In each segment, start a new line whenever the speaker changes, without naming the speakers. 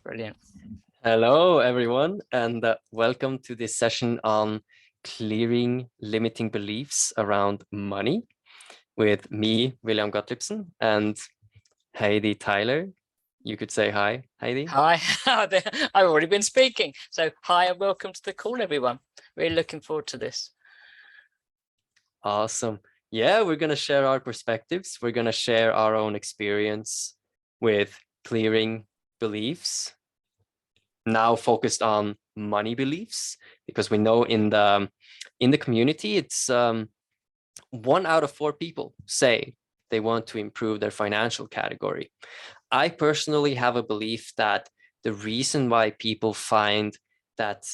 Brilliant.
Hello, everyone, and welcome to this session on clearing limiting beliefs around money with me, William Godtliebsen, and Heidi Tyler. You could say hi, Heidi.
Hi, I've already been speaking. So hi and welcome to the call, everyone. Really looking forward to this.
Awesome. Yeah, we're going to share our perspectives. We're going to share our own experience with clearing beliefs, now focused on money beliefs, because we know in the community, it's 1 out of 4 people say they want to improve their financial category. I personally have a belief that the reason why people find that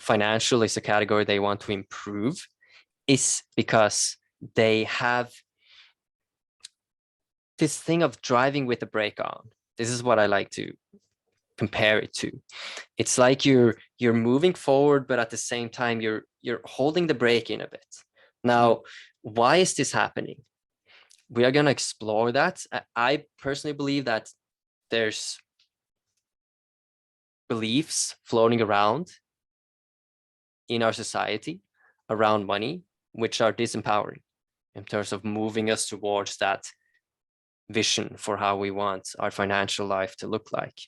financial is a category they want to improve is because they have this thing of driving with the brake on. This is what I like to compare it to. It's like you're moving forward, but at the same time you're holding the brake in a bit. Now, why is this happening? We are going to explore that. I personally believe that there's beliefs floating around in our society around money, which are disempowering in terms of moving us towards that vision for how we want our financial life to look like.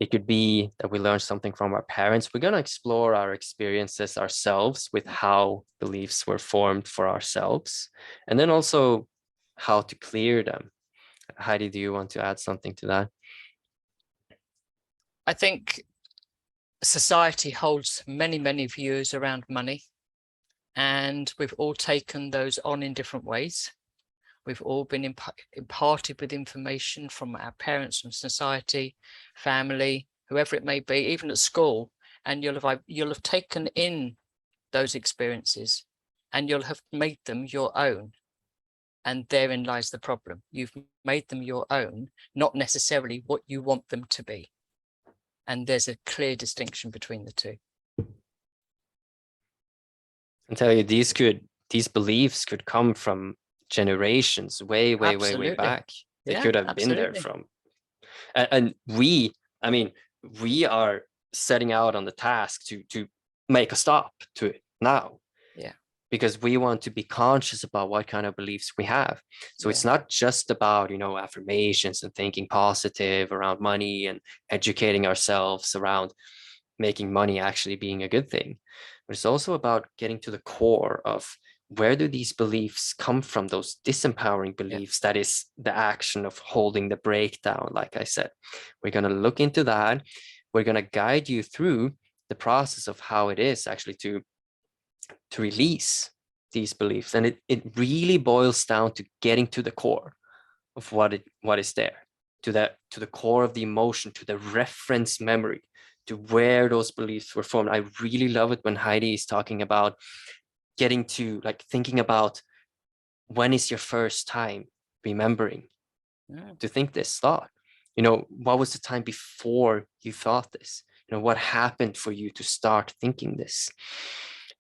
It could be that we learn something from our parents. We're going to explore our experiences ourselves with how beliefs were formed for ourselves, and then also how to clear them. Heidi, do you want to add something to that?
I think society holds many views around money, and we've all taken those on in different ways. We've all been imparted with information from our parents, from society, family, whoever it may be, even at school, and you'll have taken in those experiences and you'll have made them your own. And therein lies the problem. You've made them your own, not necessarily what you want them to be. And there's a clear distinction between the two.
I tell you, these beliefs could come from generations way back. They could have been there from, and we are setting out on the task to make a stop to it now.
Yeah,
because we want to be conscious about what kind of beliefs we have. So it's not just about, affirmations and thinking positive around money and educating ourselves around making money actually being a good thing. But it's also about getting to the core of where do these beliefs come from, those disempowering beliefs, that is the action of holding the brake down, like I said. We're going to look into that. We're going to guide you through the process of how it is actually to release these beliefs. And it really boils down to getting to the core of what is there, to the core of the emotion, to the reference memory, to where those beliefs were formed. I really love it when Heidi is talking about getting to thinking about when is your first time remembering to think this thought. What was the time before you thought this? What happened for you to start thinking this?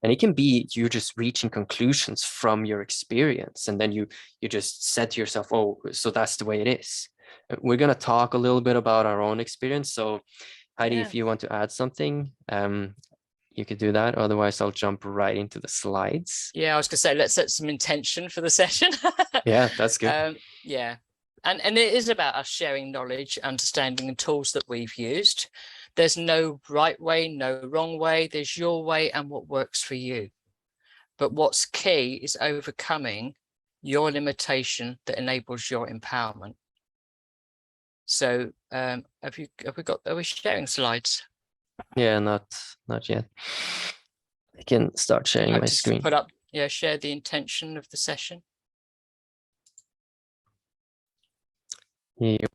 And it can be you just reaching conclusions from your experience, and then you just said to yourself, oh, so that's the way it is. We're going to talk a little bit about our own experience. So Heidi, if you want to add something, you could do that. Otherwise, I'll jump right into the slides.
Yeah, I was going to say, let's set some intention for the session.
Yeah, that's good.
Yeah. And it is about us sharing knowledge, understanding, and tools that we've used. There's no right way, no wrong way. There's your way and what works for you. But what's key is overcoming your limitation that enables your empowerment. So are we sharing slides?
Yeah, not yet. I can start sharing my screen.
Put up, share the intention of the session.
Yeah.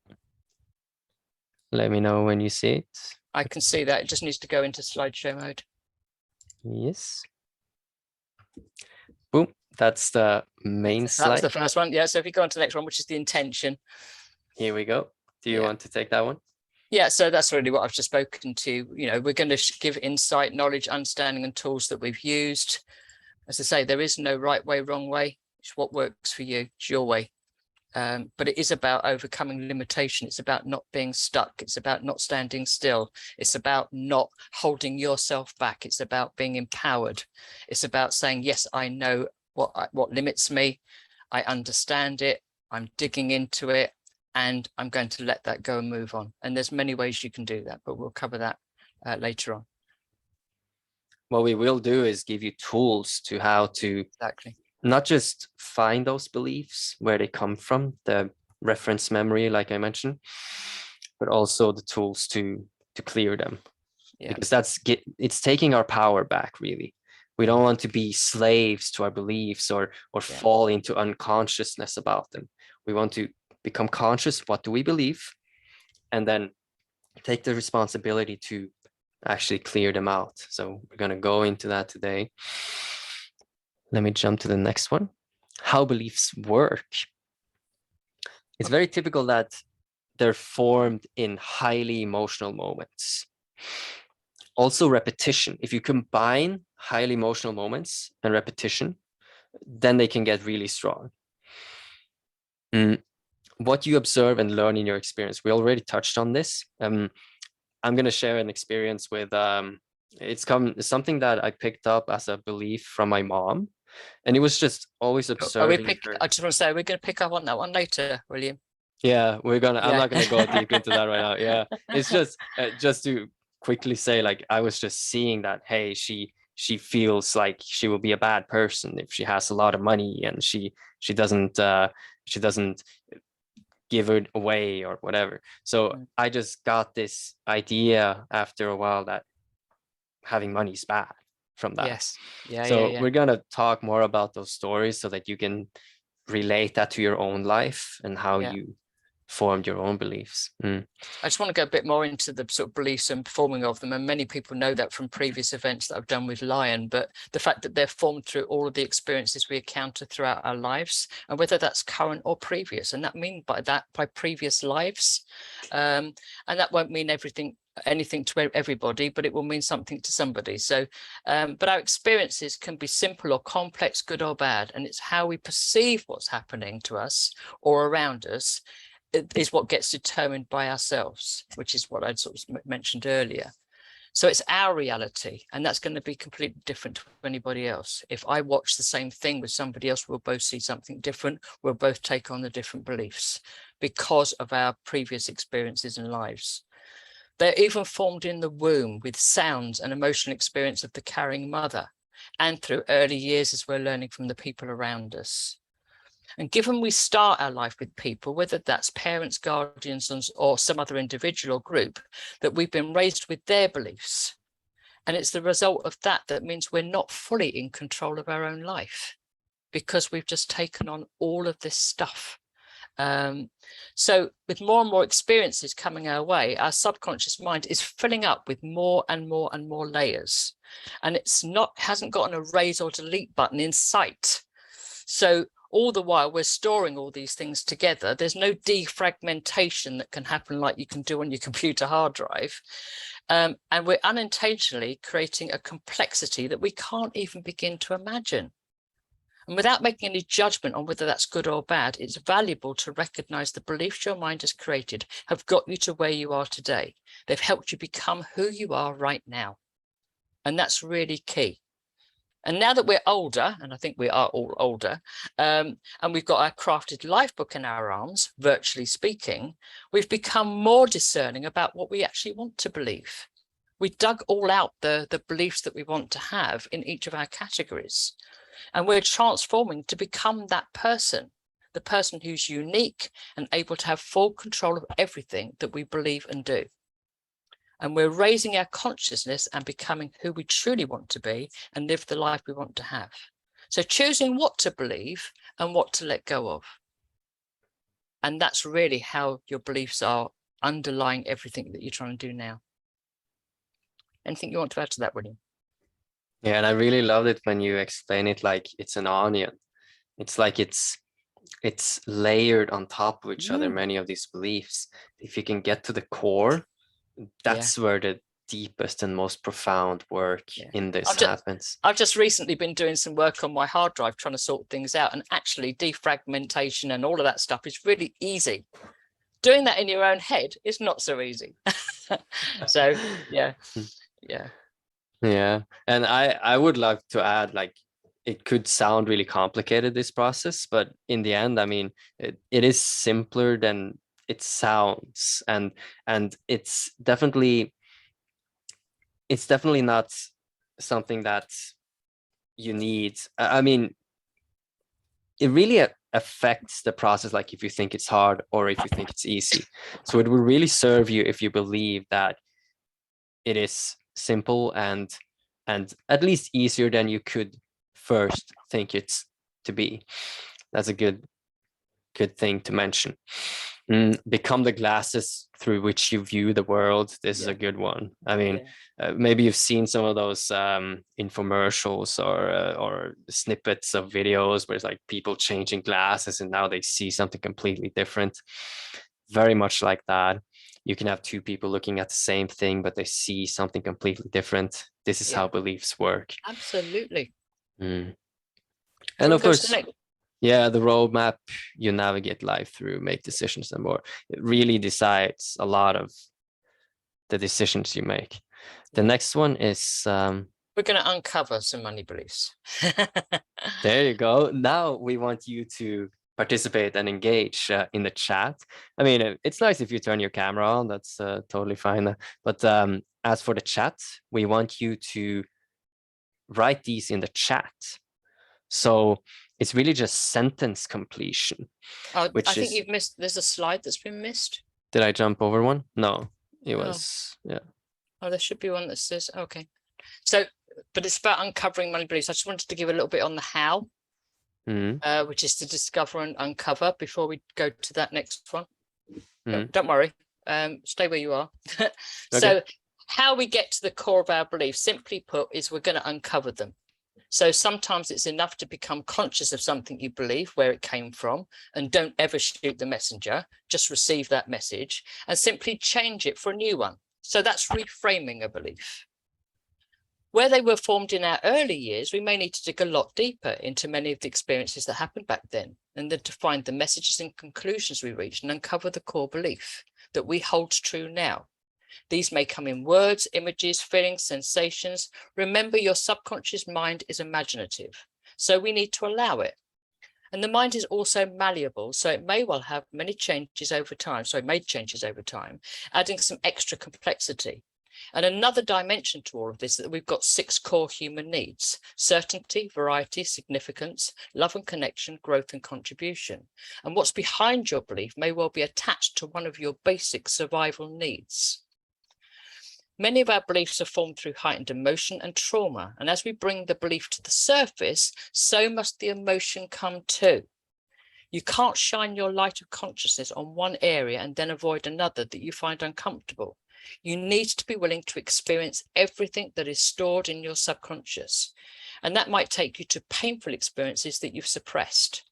Let me know when you see it.
I can see that. It just needs to go into slideshow mode.
Yes. Boom. That's the main slide.
That was the first one. Yeah. So if you go on to the next one, which is the intention.
Here we go. Do you want to take that one?
Yeah. So that's really what I've just spoken to. We're going to give insight, knowledge, understanding, and tools that we've used. As I say, there is no right way, wrong way. It's what works for you. It's your way. But it is about overcoming limitation. It's about not being stuck. It's about not standing still. It's about not holding yourself back. It's about being empowered. It's about saying, yes, I know what limits me. I understand it. I'm digging into it, and I'm going to let that go and move on. And there's many ways you can do that, but we'll cover that later on.
What we will do is give you tools to how to not just find those beliefs, where they come from, the reference memory, like I mentioned, but also the tools to clear them. Yeah. Because it's taking our power back, really. We don't want to be slaves to our beliefs or fall into unconsciousness about them. We want to become conscious. What do we believe? And then take the responsibility to actually clear them out. So we're going to go into that today. Let me jump to the next one. How beliefs work. It's very typical that they're formed in highly emotional moments. Also repetition. If you combine highly emotional moments and repetition, then they can get really strong. What you observe and learn in your experience. We already touched on this. I'm going to share an experience with, it's something that I picked up as a belief from my mom. And it was just always observing her.
I just want to say, we're going to pick up on that one later, William.
Yeah, I'm not going to go deep into that right now. Yeah, it's just to quickly say, like, I was just seeing that, hey, she feels like she will be a bad person if she has a lot of money and she doesn't give it away or whatever. So I just got this idea after a while that having money is bad from that.
Yes. Yeah.
So we're going to talk more about those stories so that you can relate that to your own life and how you formed your own beliefs. I
just want to go a bit more into the sort of beliefs and forming of them. And many people know that from previous events that I've done with Lion, but the fact that they're formed through all of the experiences we encounter throughout our lives, and whether that's current or previous. And that mean by previous lives. And that won't mean anything to everybody, but it will mean something to somebody. So but our experiences can be simple or complex, good or bad, and it's how we perceive what's happening to us or around us is what gets determined by ourselves, which is what I'd sort of mentioned earlier. So it's our reality, and that's going to be completely different to anybody else. If I watch the same thing with somebody else, we'll both see something different. We'll both take on the different beliefs because of our previous experiences and lives. They're even formed in the womb with sounds and emotional experience of the carrying mother, and through early years as we're learning from the people around us. And given we start our life with people, whether that's parents, guardians, or some other individual or group, that we've been raised with their beliefs. And it's the result of that means we're not fully in control of our own life because we've just taken on all of this stuff. So with more and more experiences coming our way, our subconscious mind is filling up with more and more and more layers. And hasn't got an erase or delete button in sight. So all the while we're storing all these things together, there's no defragmentation that can happen like you can do on your computer hard drive. And we're unintentionally creating a complexity that we can't even begin to imagine. And without making any judgment on whether that's good or bad, it's valuable to recognize the beliefs your mind has created have got you to where you are today. They've helped you become who you are right now. And that's really key. And now that we're older, and I think we are all older, and we've got our crafted life book in our arms, virtually speaking, we've become more discerning about what we actually want to believe. We dug all out the beliefs that we want to have in each of our categories. And we're transforming to become that person, the person who's unique and able to have full control of everything that we believe and do. And we're raising our consciousness and becoming who we truly want to be and live the life we want to have. So choosing what to believe and what to let go of. And that's really how your beliefs are underlying everything that you're trying to do now. Anything you want to add to that, William?
Yeah, and I really loved it when you explain it like it's an onion. It's like it's layered on top of each other, many of these beliefs. If you can get to the core, that's where the deepest and most profound work in this happens.
I've just recently been doing some work on my hard drive trying to sort things out, and actually defragmentation and all of that stuff is really easy. Doing that in your own head is not so easy. So yeah.
And I would like to add, like, it could sound really complicated, this process, but in the end, I mean, it is simpler than it sounds, and it's definitely not something that you need. I mean, it really affects the process, like if you think it's hard or if you think it's easy. So it will really serve you if you believe that it is simple and at least easier than you could first think it's to be. That's a good thing to mention. Become the glasses through which you view the world. This is a good one. I mean, maybe you've seen some of those infomercials or snippets of videos where it's like people changing glasses and now they see something completely different. Very much like that. You can have two people looking at the same thing, but they see something completely different. This is how beliefs work.
Absolutely.
And of course, the roadmap you navigate life through, make decisions and more. It really decides a lot of the decisions you make. The next one is
we're going to uncover some money beliefs.
There you go. Now we want you to participate and engage in the chat. I mean, it's nice if you turn your camera on, that's totally fine. But as for the chat, we want you to write these in the chat. So it's really just sentence completion.
I think you've missed, there's a slide that's been missed.
Did I jump over one? No, it was,
Oh, there should be one that says, okay. So, but it's about uncovering money beliefs. I just wanted to give a little bit on the how, which is to discover and uncover before we go to that next one. Don't worry, stay where you are. So how we get to the core of our beliefs, simply put, is we're going to uncover them. So sometimes it's enough to become conscious of something you believe, where it came from, and don't ever shoot the messenger, just receive that message and simply change it for a new one. So that's reframing a belief. Where they were formed in our early years, we may need to dig a lot deeper into many of the experiences that happened back then, and then to find the messages and conclusions we reached and uncover the core belief that we hold true now. These may come in words, images, feelings, sensations. Remember, your subconscious mind is imaginative, so we need to allow it. And the mind is also malleable, so it may well have many changes over time. So it made changes over time, adding some extra complexity. And another dimension to all of this is that we've got 6 core human needs: certainty, variety, significance, love and connection, growth and contribution. And what's behind your belief may well be attached to one of your basic survival needs. Many of our beliefs are formed through heightened emotion and trauma. And as we bring the belief to the surface, so must the emotion come too. You can't shine your light of consciousness on one area and then avoid another that you find uncomfortable. You need to be willing to experience everything that is stored in your subconscious. And that might take you to painful experiences that you've suppressed.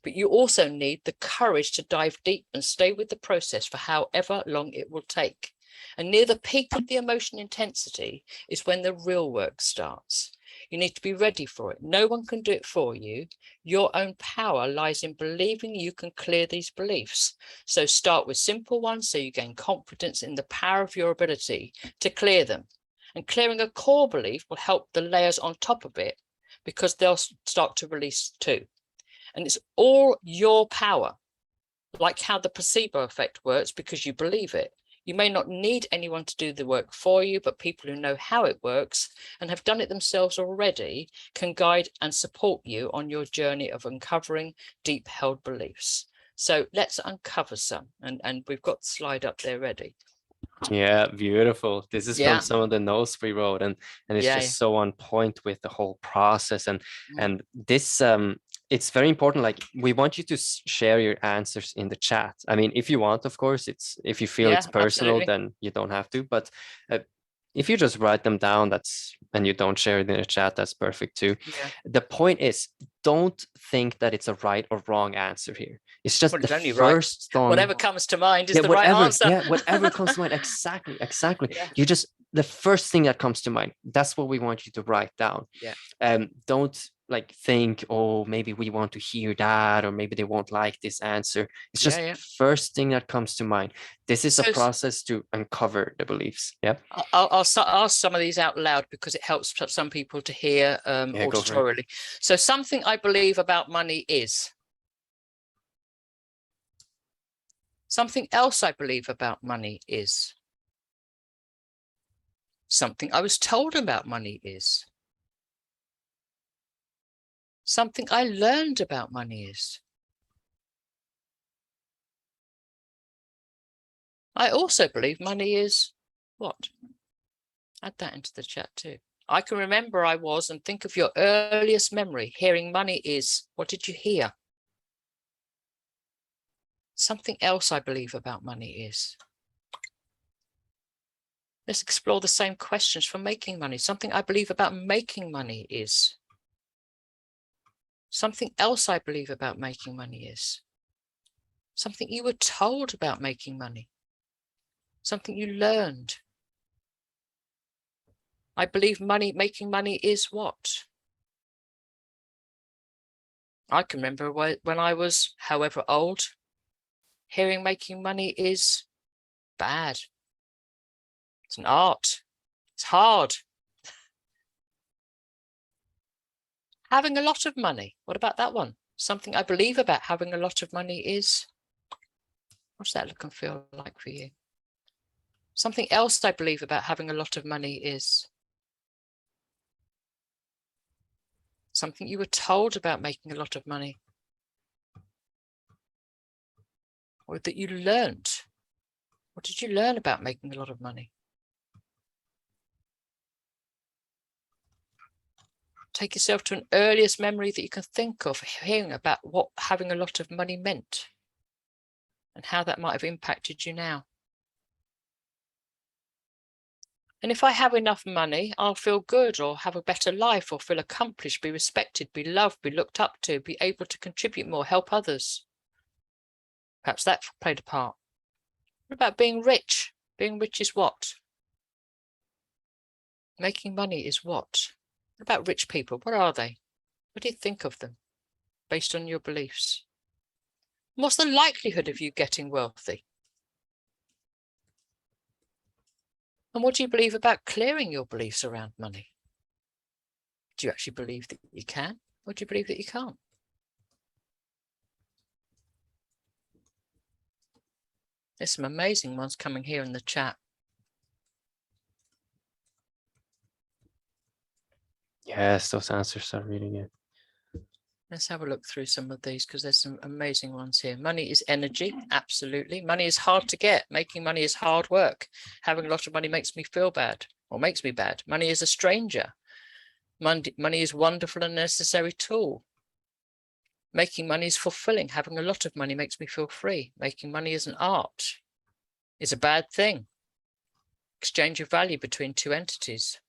But you also need the courage to dive deep and stay with the process for however long it will take. And near the peak of the emotion intensity is when the real work starts. You need to be ready for it. No one can do it for you. Your own power lies in believing you can clear these beliefs. So start with simple ones so you gain confidence in the power of your ability to clear them. And clearing a core belief will help the layers on top of it, because they'll start to release too. And it's all your power, like how the placebo effect works, because you believe it. You may not need anyone to do the work for you, but people who know how it works and have done it themselves already can guide and support you on your journey of uncovering deep held beliefs. So let's uncover some, and we've got the slide up there ready.
Yeah, beautiful. This is from some of the notes we wrote, and it's just so on point with the whole process. And this it's very important. Like, we want you to share your answers in the chat. I mean, if you want, of course, if you feel it's personal, then you don't have to. But if you just write them down, and you don't share it in the chat, that's perfect too. The point is, don't think that it's a right or wrong answer here. It's just the first thought.
Whatever comes to mind is the right answer.
Whatever comes to mind. Exactly. You just the first thing that comes to mind, that's what we want you to write down.
Yeah.
Don't like think, oh, maybe we want to hear that, or maybe they won't like this answer. It's just first thing that comes to mind. This is a process to uncover the beliefs. Yeah.
I'll ask some of these out loud because it helps some people to hear auditorily. So something I believe about money is. Something else I believe about money is. Something I was told about money is. Something I learned about money is. I also believe money is what? Add that into the chat too. I can remember I was, and think of your earliest memory, hearing money is. What did you hear? Something else I believe about money is. Let's explore the same questions for making money. Something I believe about making money is. Something else I believe about making money is. Something you were told about making money. Something you learned. I believe making money is what? I can remember when I was however old, hearing making money is bad. It's an art. It's hard. Having a lot of money. What about that one? Something I believe about having a lot of money is. What's that look and feel like for you? Something else I believe about having a lot of money is. Something you were told about making a lot of money. Or that you learned. What did you learn about making a lot of money? Take yourself to an earliest memory that you can think of, hearing about what having a lot of money meant and how that might have impacted you now. And if I have enough money, I'll feel good or have a better life or feel accomplished, be respected, be loved, be looked up to, be able to contribute more, help others. Perhaps that played a part. What about being rich? Being rich is what? Making money is what? What about rich people? What are they? What do you think of them based on your beliefs? What's the likelihood of you getting wealthy? And what do you believe about clearing your beliefs around money? Do you actually believe that you can, or do you believe that you can't? There's some amazing ones coming here in the chat.
Yes, those answers are really good.
Let's have a look through some of these because there's some amazing ones here. Money is energy. Absolutely. Money is hard to get. Making money is hard work. Having a lot of money makes me feel bad or makes me bad. Money is a stranger. Money is wonderful and necessary tool. Making money is fulfilling. Having a lot of money makes me feel free. Making money is an art. It's a bad thing. Exchange of value between two entities.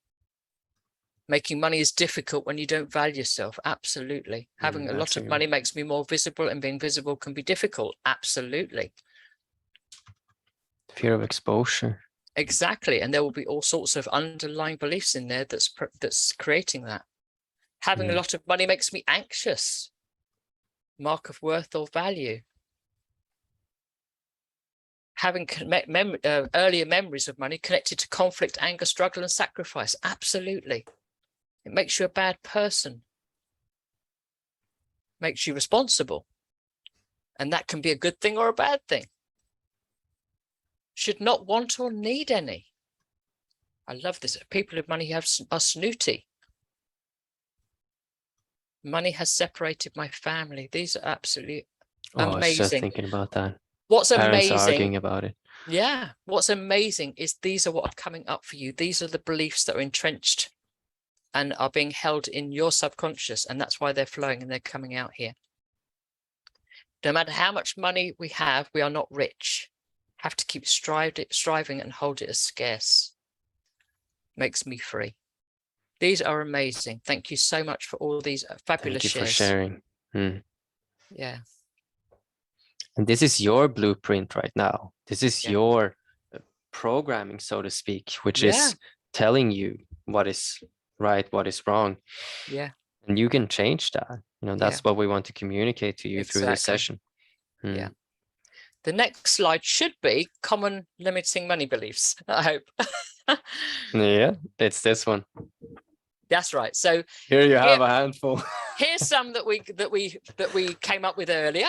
Making money is difficult when you don't value yourself. Absolutely. Having a lot of money makes me more visible, and being visible can be difficult. Absolutely.
Fear of exposure.
Exactly. And there will be all sorts of underlying beliefs in there that's creating that. Having a lot of money makes me anxious. Mark of worth or value. Having earlier memories of money connected to conflict, anger, struggle, and sacrifice. Absolutely. It makes you a bad person. Makes you responsible. And that can be a good thing or a bad thing. Should not want or need any. I love this. People with money are snooty. Money has separated my family. These are absolutely amazing.
I was just thinking about that.
What's
Parents
amazing?
Arguing about it.
Yeah. What's amazing is these are what are coming up for you. These are the beliefs that are entrenched and are being held in your subconscious, and that's why they're flowing and they're coming out here. No matter how much money we have, we are not rich. Have to keep striving and hold it as scarce. Makes me free. These are amazing. Thank you so much for all these fabulous shares.
Thank you for sharing.
Yeah.
And this is your blueprint right now. This is your programming, so to speak, which is telling you what is right, what is wrong.
Yeah.
And you can change that. That's
Yeah.
what we want to communicate to you through this
Exactly.
session.
Yeah. The next slide should be common limiting money beliefs, I hope.
Yeah, it's this one.
That's right. So
Here you have a handful.
here's some that we came up with earlier.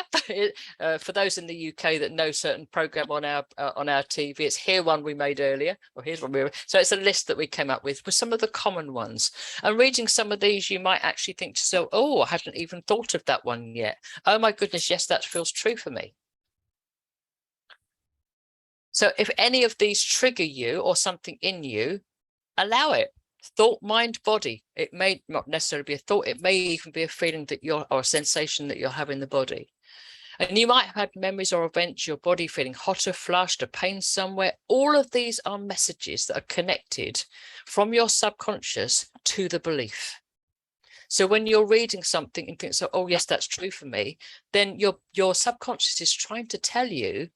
For those in the UK that know certain program on our TV, it's here one we made earlier, or here's one so it's a list that we came up with some of the common ones. And reading some of these, you might actually think to yourself, oh, I hadn't even thought of that one yet. Oh my goodness, yes, that feels true for me. So if any of these trigger you or something in you, allow it. Thought, mind, body. It may not necessarily be a thought. It may even be a feeling that or a sensation that you'll have in the body. And you might have had memories or events, your body feeling hot or flushed, a pain somewhere. All of these are messages that are connected from your subconscious to the belief. So when you're reading something and think, so, oh, yes, that's true for me, then your subconscious is trying to tell you,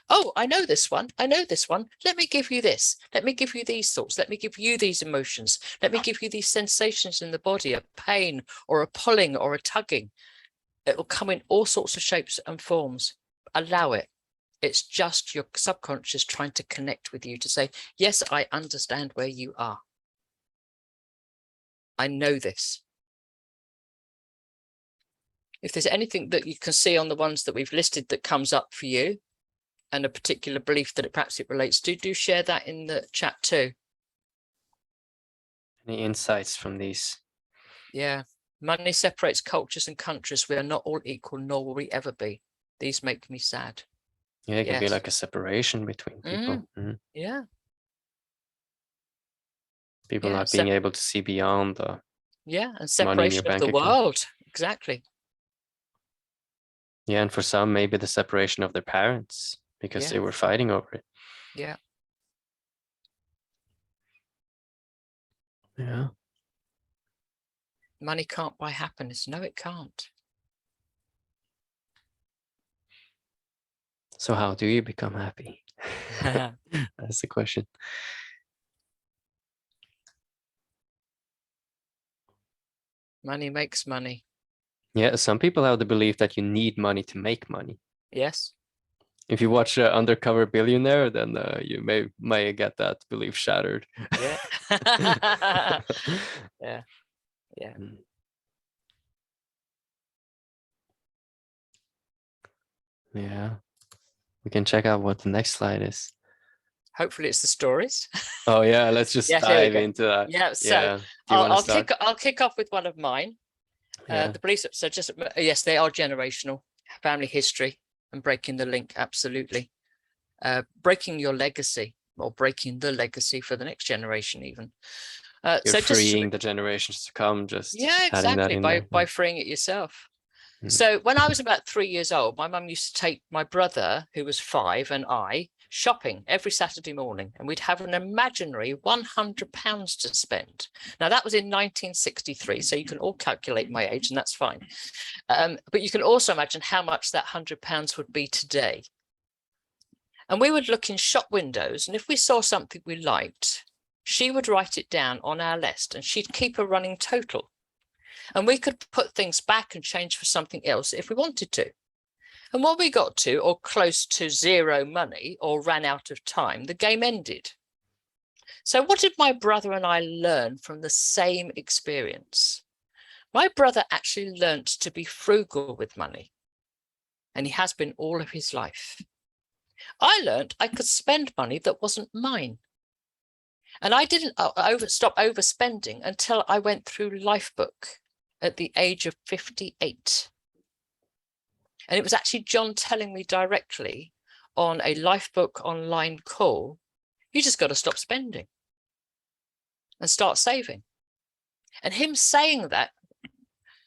oh, I know this one. I know this one. Let me give you this. Let me give you these thoughts. Let me give you these emotions. Let me give you these sensations in the body, a pain or a pulling or a tugging. It will come in all sorts of shapes and forms. Allow it. It's just your subconscious trying to connect with you to say, yes, I understand where you are. I know this. If there's anything that you can see on the ones that we've listed that comes up for you, and a particular belief that perhaps it relates to, do share that in the chat too.
Any insights from these?
Yeah. Money separates cultures and countries. We are not all equal, nor will we ever be. These make me sad.
Yeah, it can be like a separation between people.
Yeah.
People not being able to see beyond the
and
money in your
separation of
bank
the
account.
world. Exactly.
Yeah, and for some, maybe the separation of their parents because they were fighting over it.
Yeah.
Yeah.
Money can't buy happiness. No, it can't.
So how do you become happy? That's the question.
Money makes money.
Yeah, some people have the belief that you need money to make money.
Yes.
If you watch Undercover Billionaire, then you may get that belief shattered.
Yeah. Yeah. Yeah.
Yeah. We can check out what the next slide is.
Hopefully it's the stories.
Oh yeah, let's just dive into that.
Yeah, so
Yeah. Do you want to start?
I'll kick off with one of mine. The beliefs, so just yes, they are generational, family history, and breaking the link. Absolutely. Breaking your legacy, or breaking the legacy for the next generation, even.
You're freeing the generations to come, just adding that in
by freeing it yourself. So when I was about 3 years old, my mum used to take my brother, who was 5, and I shopping every Saturday morning, and we'd have an imaginary £100 to spend. Now that was in 1963, so you can all calculate my age, and that's fine. But you can also imagine how much that £100 would be today. And we would look in shop windows, and if we saw something we liked, she would write it down on our list, and she'd keep a running total. And we could put things back and change for something else if we wanted to. And when we got to, or close to, zero money or ran out of time, the game ended. So what did my brother and I learn from the same experience? My brother actually learnt to be frugal with money, and he has been all of his life. I learnt I could spend money that wasn't mine. And I didn't stop overspending until I went through Lifebook at the age of 58. And it was actually John telling me directly on a Lifebook online call, you just got to stop spending and start saving. And him saying that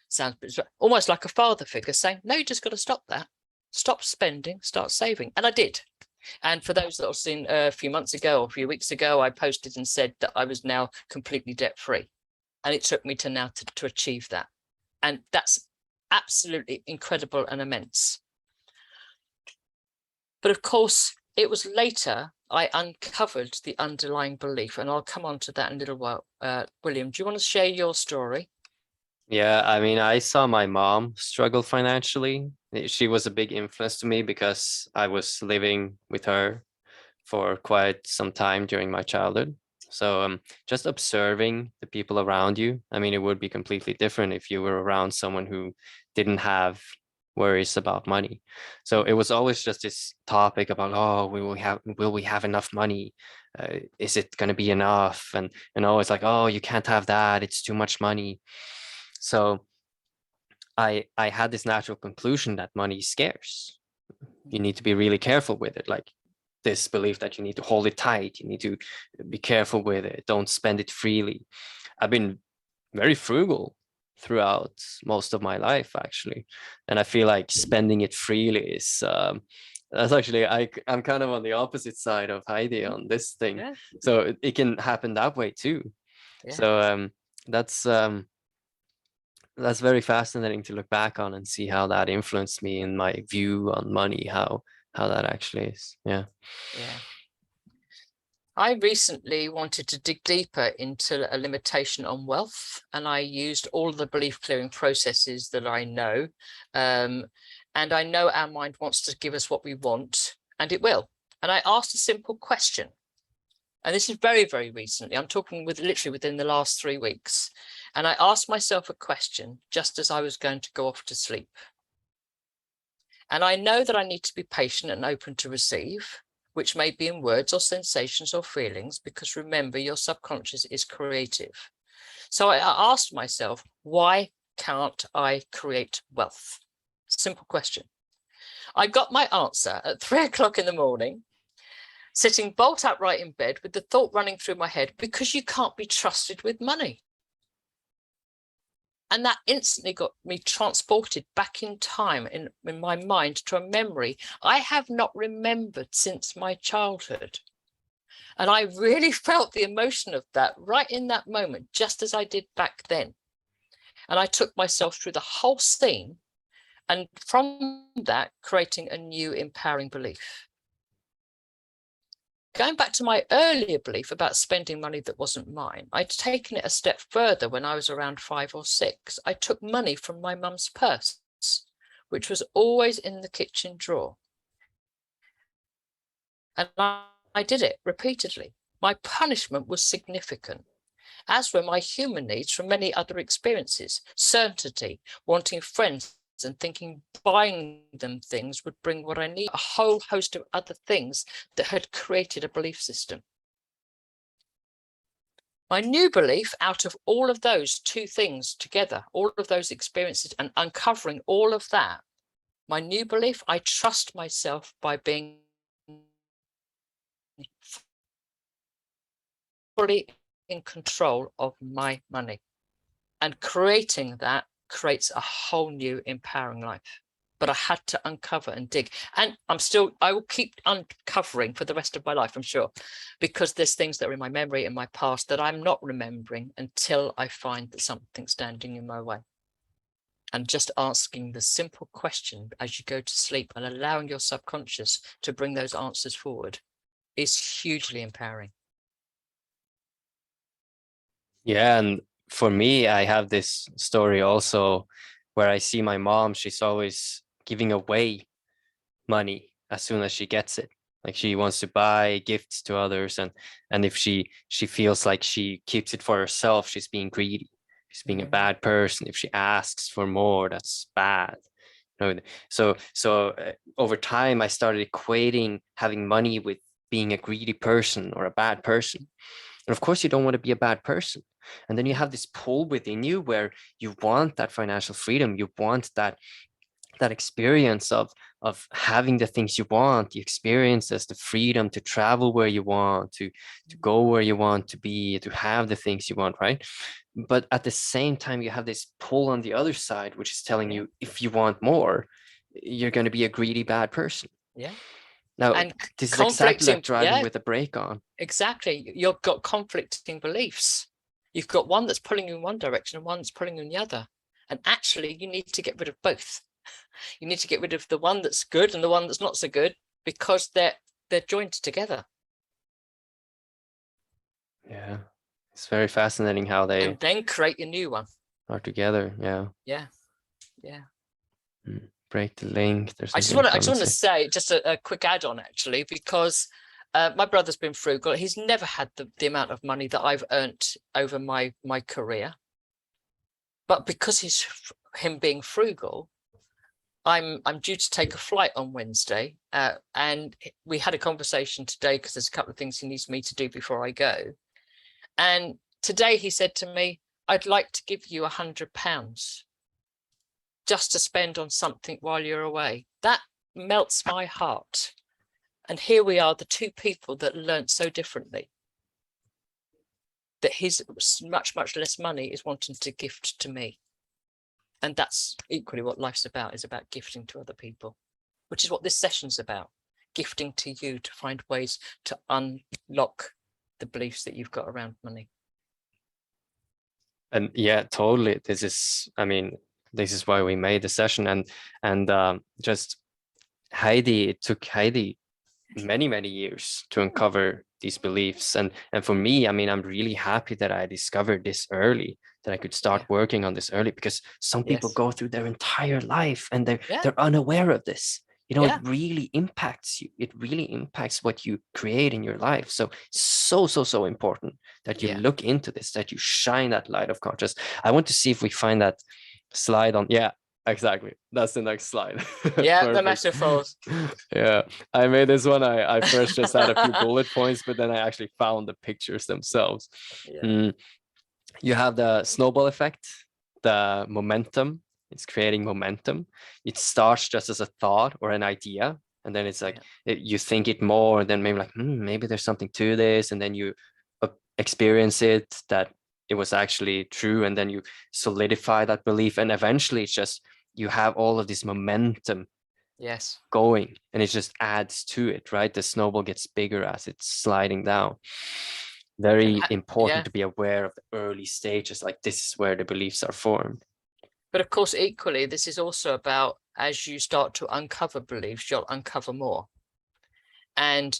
sounds almost like a father figure saying, no, you just got to stop that. Stop spending, start saving. And I did. And for those that have seen a few months ago or a few weeks ago, I posted and said that I was now completely debt free. And it took me to now to achieve that. And that's absolutely incredible and immense. But of course, it was later I uncovered the underlying belief, and I'll come on to that in a little while. William, do you want to share your story?
Yeah, I mean, I saw my mom struggle financially. She was a big influence to me because I was living with her for quite some time during my childhood. So just observing the people around you. I mean, it would be completely different if you were around someone who didn't have worries about money. So it was always just this topic about, oh, will we have enough money? Is it going to be enough? And always like, oh, you can't have that. It's too much money. So I had this natural conclusion that money is scarce. You need to be really careful with it. Like this belief that you need to hold it tight, you need to be careful with it, don't spend it freely. I've been very frugal throughout most of my life, actually, and I feel like spending it freely is that's actually I'm kind of on the opposite side of Heidi on this thing.
Yeah.
So it can happen that way too.
Yeah.
So that's very fascinating to look back on and see how that influenced me in my view on money, how that actually is. Yeah.
Yeah. I recently wanted to dig deeper into a limitation on wealth, and I used all of the belief clearing processes that I know. And I know our mind wants to give us what we want, and it will. And I asked a simple question. And this is very, very recently. I'm talking literally within the last 3 weeks. And I asked myself a question just as I was going to go off to sleep. And I know that I need to be patient and open to receive, which may be in words or sensations or feelings, because remember, your subconscious is creative. So I asked myself, why can't I create wealth? Simple question. I got my answer at 3 o'clock in the morning, sitting bolt upright in bed with the thought running through my head, because you can't be trusted with money. And that instantly got me transported back in time in my mind to a memory I have not remembered since my childhood. And I really felt the emotion of that right in that moment, just as I did back then. And I took myself through the whole scene, and from that, creating a new empowering belief. Going back to my earlier belief about spending money that wasn't mine, I'd taken it a step further when I was around 5 or 6. I took money from my mum's purse, which was always in the kitchen drawer. And I did it repeatedly. My punishment was significant, as were my human needs from many other experiences, certainty, wanting friends and thinking buying them things would bring what I need, a whole host of other things that had created a belief system. My new belief, out of all of those two things together, all of those experiences and uncovering all of that, my new belief, I trust myself by being fully in control of my money, and creating that creates a whole new empowering life. But I had to uncover and dig, and I will keep uncovering for the rest of my life, I'm sure, because there's things that are in my memory in my past that I'm not remembering until I find that something's standing in my way. And just asking the simple question as you go to sleep and allowing your subconscious to bring those answers forward is hugely empowering.
Yeah, and for me, I have this story also where I see my mom, she's always giving away money as soon as she gets it. Like she wants to buy gifts to others, and if she feels like she keeps it for herself, she's being greedy. She's being a bad person. If she asks for more, that's bad. So over time, I started equating having money with being a greedy person or a bad person. And of course, you don't want to be a bad person. And then you have this pull within you where you want that financial freedom. You want that experience of having the things you want, the experiences, the freedom to travel where you want, to go where you want to be, to have the things you want, right? But at the same time, you have this pull on the other side, which is telling you if you want more, you're going to be a greedy bad person.
Yeah.
Now,
And
this is exactly like driving with a brake on.
Exactly. You've got conflicting beliefs. You've got one that's pulling you in one direction and one that's pulling you in the other. And actually, you need to get rid of both. You need to get rid of the one that's good and the one that's not so good, because they're they're joined together.
Yeah, it's very fascinating how they
And then create a new one.
are together. Yeah.
Yeah. Yeah.
Break the link. There's
I just want to say just a quick add-on, actually, because my brother's been frugal. He's never had the amount of money that I've earned over my career. But because him being frugal, I'm due to take a flight on Wednesday, and we had a conversation today because there's a couple of things he needs me to do before I go. And today he said to me, "I'd like to give you £100 just to spend on something while you're away." That melts my heart. And here we are, the two people that learned so differently, that his much less money is wanting to gift to me. And that's equally what life's about, is about gifting to other people, which is what this session's about, gifting to you to find ways to unlock the beliefs that you've got around money.
And yeah, totally. This is why we made the session. And just Heidi, it took Heidi many years to uncover these beliefs. And for me, I'm really happy that I discovered this early, that I could start working on this early, because some people go through their entire life and they're unaware of this. It really impacts you. It really impacts what you create in your life. So important that you look into this, that you shine that light of consciousness. I want to see if we find that slide on. Yeah, exactly. That's the next slide.
Yeah, the metaphors.
Yeah, I made this one. I first just had a few bullet points, but then I actually found the pictures themselves. You have the snowball effect, the momentum. It's creating momentum. It starts just as a thought or an idea, and then it's like you think it more, and then maybe like maybe there's something to this, and then you experience it, that it was actually true, and then you solidify that belief, and eventually it's just you have all of this momentum going, and it just adds to it, right? The snowball gets bigger as it's sliding down. Very important to be aware of the early stages, like this is where the beliefs are formed.
But of course, equally, this is also about, as you start to uncover beliefs, you'll uncover more. And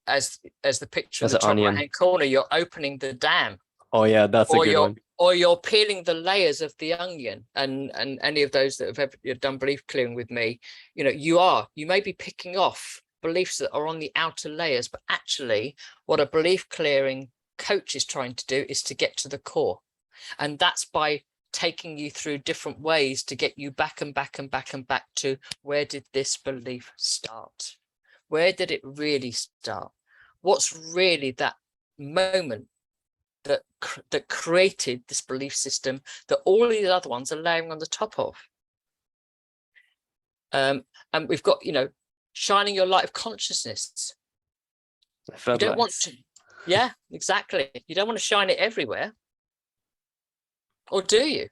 as the picture in the top right-hand corner, you're opening the dam.
Oh yeah, that's a good one.
Or you're peeling the layers of the onion. And any of those that have ever done belief clearing with me, you may be picking off beliefs that are on the outer layers, but actually what a belief clearing coach is trying to do is to get to the core. And that's by taking you through different ways to get you back and back and back and back to, where did this belief start? Where did it really start? What's really that moment that created this belief system that all these other ones are layering on the top of? And we've got, shining your light of consciousness. You don't want to. Yeah, exactly. You don't want to shine it everywhere. Or do you?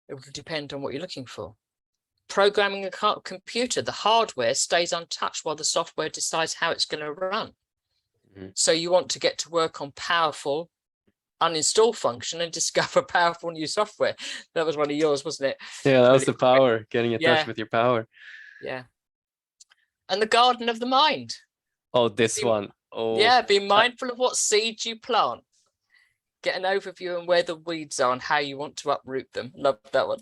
It will depend on what you're looking for. Programming a computer, the hardware stays untouched while the software decides how it's going to run. So you want to get to work on powerful uninstall function and discover powerful new software. That was one of yours, wasn't it?
Yeah, that was the power, getting in touch with your power.
Yeah. And the garden of the mind.
Oh, this one. Oh,
yeah, be mindful of what seeds you plant. Get an overview on where the weeds are and how you want to uproot them. Love that one.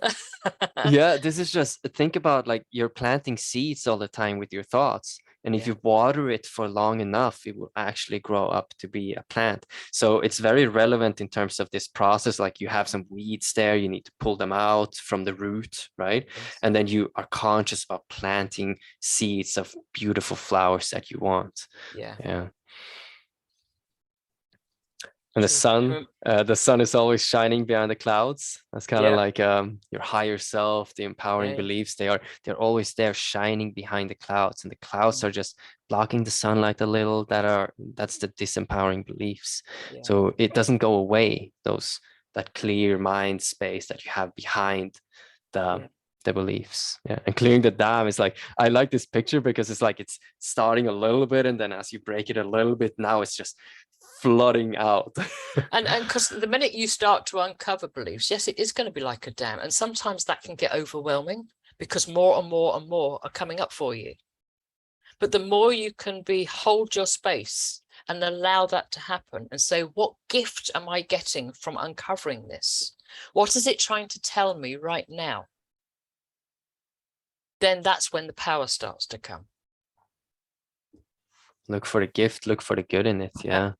Yeah, this is just, think about, like, you're planting seeds all the time with your thoughts. And if you water it for long enough, it will actually grow up to be a plant. So it's very relevant in terms of this process. Like, you have some weeds there, you need to pull them out from the root, right? Yes. And then you are conscious about planting seeds of beautiful flowers that you want. Yeah. And the sun is always shining behind the clouds. That's kind of like your higher self, the empowering beliefs. They're always there, shining behind the clouds, and the clouds are just blocking the sunlight a little. That's the disempowering beliefs. So it doesn't go away. That clear mind space that you have behind the beliefs. And clearing the dam is like, I like this picture because it's like it's starting a little bit, and then as you break it a little bit, now it's just flooding out. and
because the minute you start to uncover beliefs, yes, it is going to be like a dam, and sometimes that can get overwhelming because more and more and more are coming up for you. But the more you can hold your space and allow that to happen and say, what gift am I getting from uncovering this? What is it trying to tell me right now? Then that's when the power starts to come.
Look for the gift, look for the good in it. Yeah.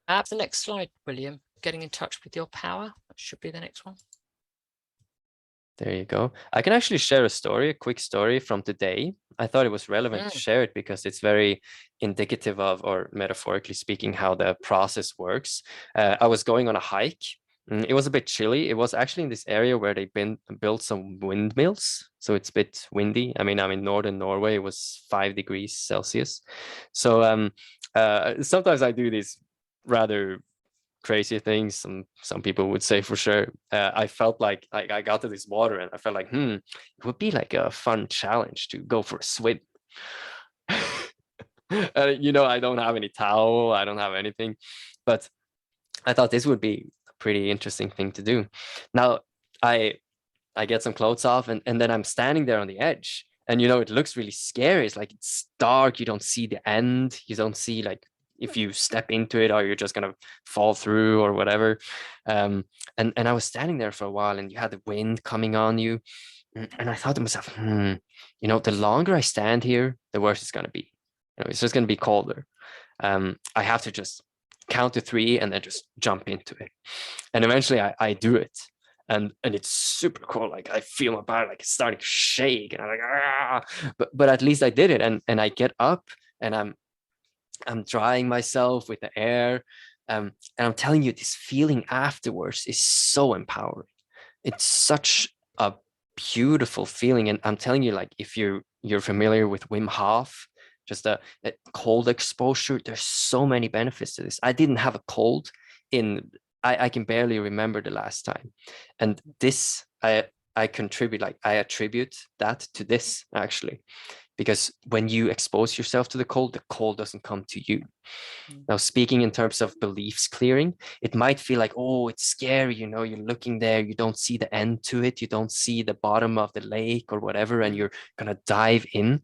Have the next slide, William. Getting in touch with your power. That should be the next one.
There you go. I can actually share a quick story from today. I thought it was relevant to share it because it's very indicative of, or metaphorically speaking, how the process works. I was going on a hike. It was a bit chilly. It was actually in this area where they built some windmills. So it's a bit windy. I mean, I'm in Northern Norway. It was 5 degrees Celsius. So sometimes I do these rather crazy things, some people would say, for sure. I felt like I got to this water and I felt like, it would be like a fun challenge to go for a swim. I don't have any towel, I don't have anything, but I thought this would be a pretty interesting thing to do. Now I get some clothes off and then I'm standing there on the edge, and it looks really scary. It's like it's dark, you don't see the end, you don't see like if you step into it or you're just gonna fall through or whatever. And I was standing there for a while and you had the wind coming on you. And I thought to myself, the longer I stand here, the worse it's gonna be. It's just gonna be colder. I have to just count to 3 and then just jump into it. And eventually I do it. And it's super cool. Like I feel my body like it's starting to shake and I'm like, but at least I did it. And I get up and I'm drying myself with the air. And I'm telling you, this feeling afterwards is so empowering. It's such a beautiful feeling. And I'm telling you, like, if you're familiar with Wim Hof, just a cold exposure, there's so many benefits to this. I didn't have a cold I can barely remember the last time. And this, I attribute that to this, actually. Because when you expose yourself to the cold doesn't come to you. Now, speaking in terms of beliefs clearing, it might feel like, oh, it's scary. You're looking there, you don't see the end to it. You don't see the bottom of the lake or whatever, and you're going to dive in.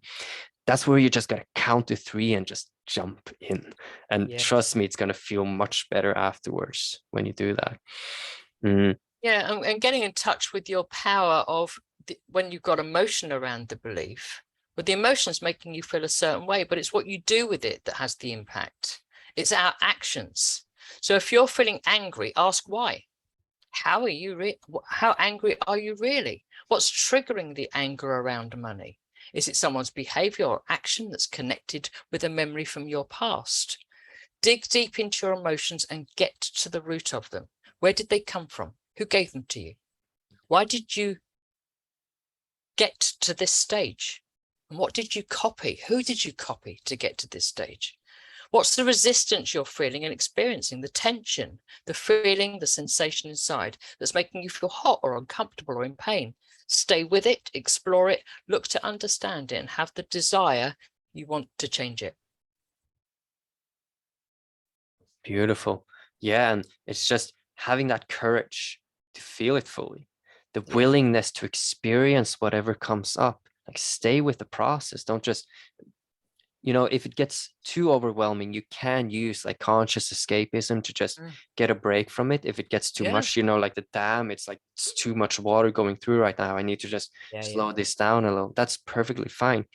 That's where you just got to count to 3 and just jump in. And trust me, it's going to feel much better afterwards when you do that.
Yeah, and getting in touch with your power of when you've got emotion around the belief. But the emotion's making you feel a certain way, but it's what you do with it that has the impact. It's our actions. So if you're feeling angry, ask why. How angry are you really? What's triggering the anger around money? Is it someone's behavior or action that's connected with a memory from your past? Dig deep into your emotions and get to the root of them. Where did they come from? Who gave them to you? Why did you get to this stage? And what did you copy? Who did you copy to get to this stage? What's the resistance you're feeling and experiencing, the tension, the feeling, the sensation inside that's making you feel hot or uncomfortable or in pain? Stay with it, explore it, look to understand it, and have the desire you want to change it.
Beautiful. Yeah, and it's just having that courage to feel it fully, the willingness to experience whatever comes up. Like, stay with the process. Don't just, if it gets too overwhelming, you can use like conscious escapism to just get a break from it. If it gets too much, like the dam, it's like it's too much water going through right now. I need to just slow this down a little. That's perfectly fine.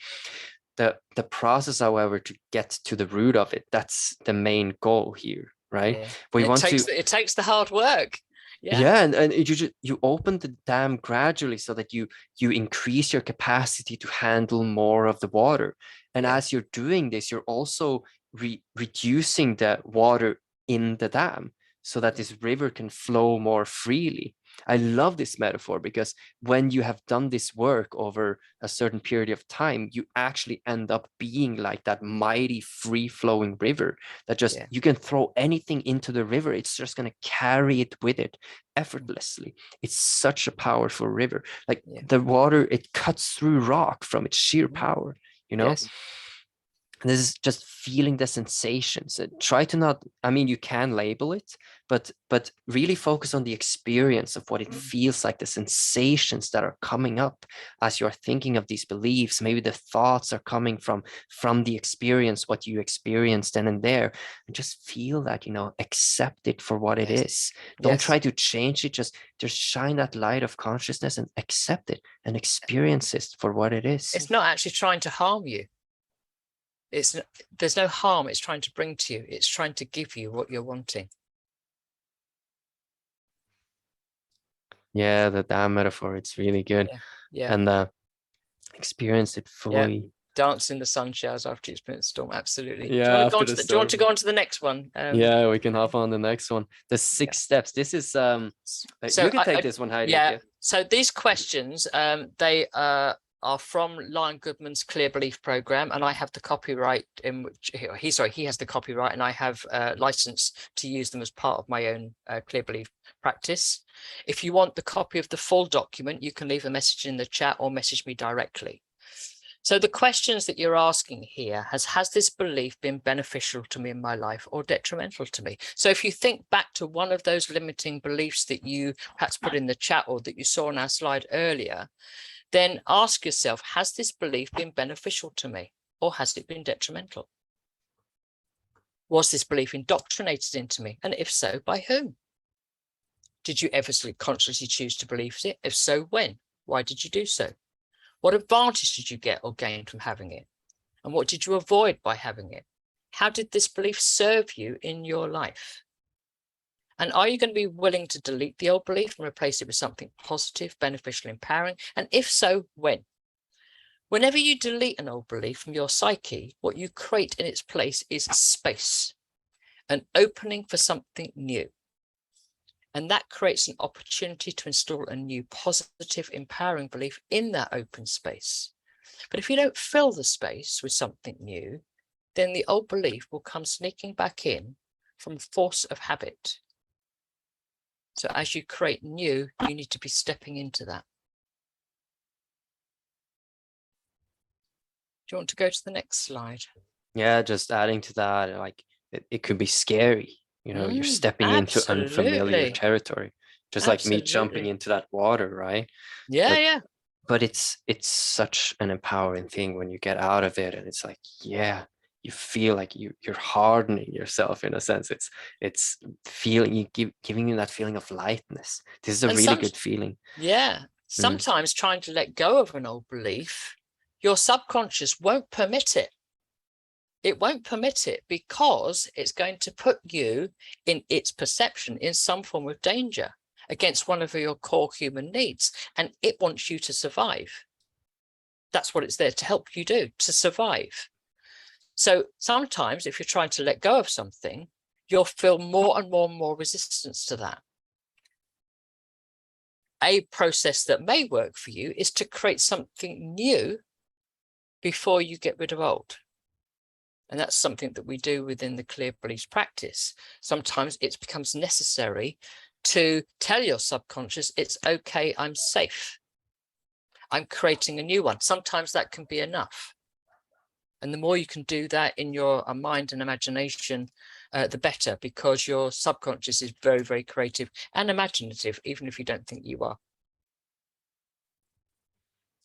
The process, however, to get to the root of it, that's the main goal here, right?
It takes the hard work.
And you open the dam gradually so that you increase your capacity to handle more of the water. And as you're doing this, you're also reducing the water in the dam so that this river can flow more freely. I love this metaphor because when you have done this work over a certain period of time, you actually end up being like that mighty free-flowing river that just you can throw anything into the river. It's just going to carry it with it effortlessly. It's such a powerful river. Like the water, it cuts through rock from its sheer power,
Yes.
This is just feeling the sensations. Try to not, I mean, you can label it, but really focus on the experience of what it feels like, the sensations that are coming up as you're thinking of these beliefs. Maybe the thoughts are coming from the experience, what you experienced then and there, and just feel that, accept it for what it is. Don't try to change it. Just shine that light of consciousness and accept it and experience it for what it is.
It's not actually trying to harm you. There's no harm it's trying to bring to you. It's trying to give you what you're wanting.
Yeah, the dam metaphor, it's really good.
Yeah.
And experience it fully.
Yeah. Dance in the sun showers after you experience the storm. Absolutely.
Yeah.
Do you want to go on to the next one?
Yeah, we can hop on the next one. The 6 steps. This is so you can take this one, Heidi.
Yeah. So these questions, they are from Lion Goodman's Clear Belief program, and I have the copyright in which he has the copyright, and I have license to use them as part of my own Clear Belief practice. If you want the copy of the full document, you can leave a message in the chat or message me directly. So the questions that you're asking here, has this belief been beneficial to me in my life or detrimental to me? So if you think back to one of those limiting beliefs that you perhaps put in the chat or that you saw on our slide earlier, then ask yourself, has this belief been beneficial to me or has it been detrimental? Was this belief indoctrinated into me? And if so, by whom? Did you ever consciously choose to believe it? If so, when? Why did you do so? What advantage did you get or gain from having it? And what did you avoid by having it? How did this belief serve you in your life? And are you going to be willing to delete the old belief and replace it with something positive, beneficial, empowering? And if so, when? Whenever you delete an old belief from your psyche, what you create in its place is space, an opening for something new. And that creates an opportunity to install a new positive, empowering belief in that open space. But if you don't fill the space with something new, then the old belief will come sneaking back in from force of habit. So as you create new, you need to be stepping into that. Do you want to go to the next slide?
Yeah, just adding to that, like it could be scary. You're stepping into unfamiliar territory, just like me jumping into that water, right?
Yeah.
But it's such an empowering thing when you get out of it, and it's like, yeah, you feel like you're hardening yourself in a sense. It's feeling giving you that feeling of lightness. This is a really good feeling.
Yeah. Sometimes trying to let go of an old belief, your subconscious won't permit it. It won't permit it because it's going to put you in its perception in some form of danger against one of your core human needs. And it wants you to survive. That's what it's there to help you do, to survive. So sometimes if you're trying to let go of something, you'll feel more and more resistance to that. A process that may work for you is to create something new before you get rid of old. And that's something that we do within the Clear Beliefs practice. Sometimes it becomes necessary to tell your subconscious, it's okay, I'm safe. I'm creating a new one. Sometimes that can be enough. And the more you can do that in your mind and imagination, the better, because your subconscious is very, very creative and imaginative, even if you don't think you are.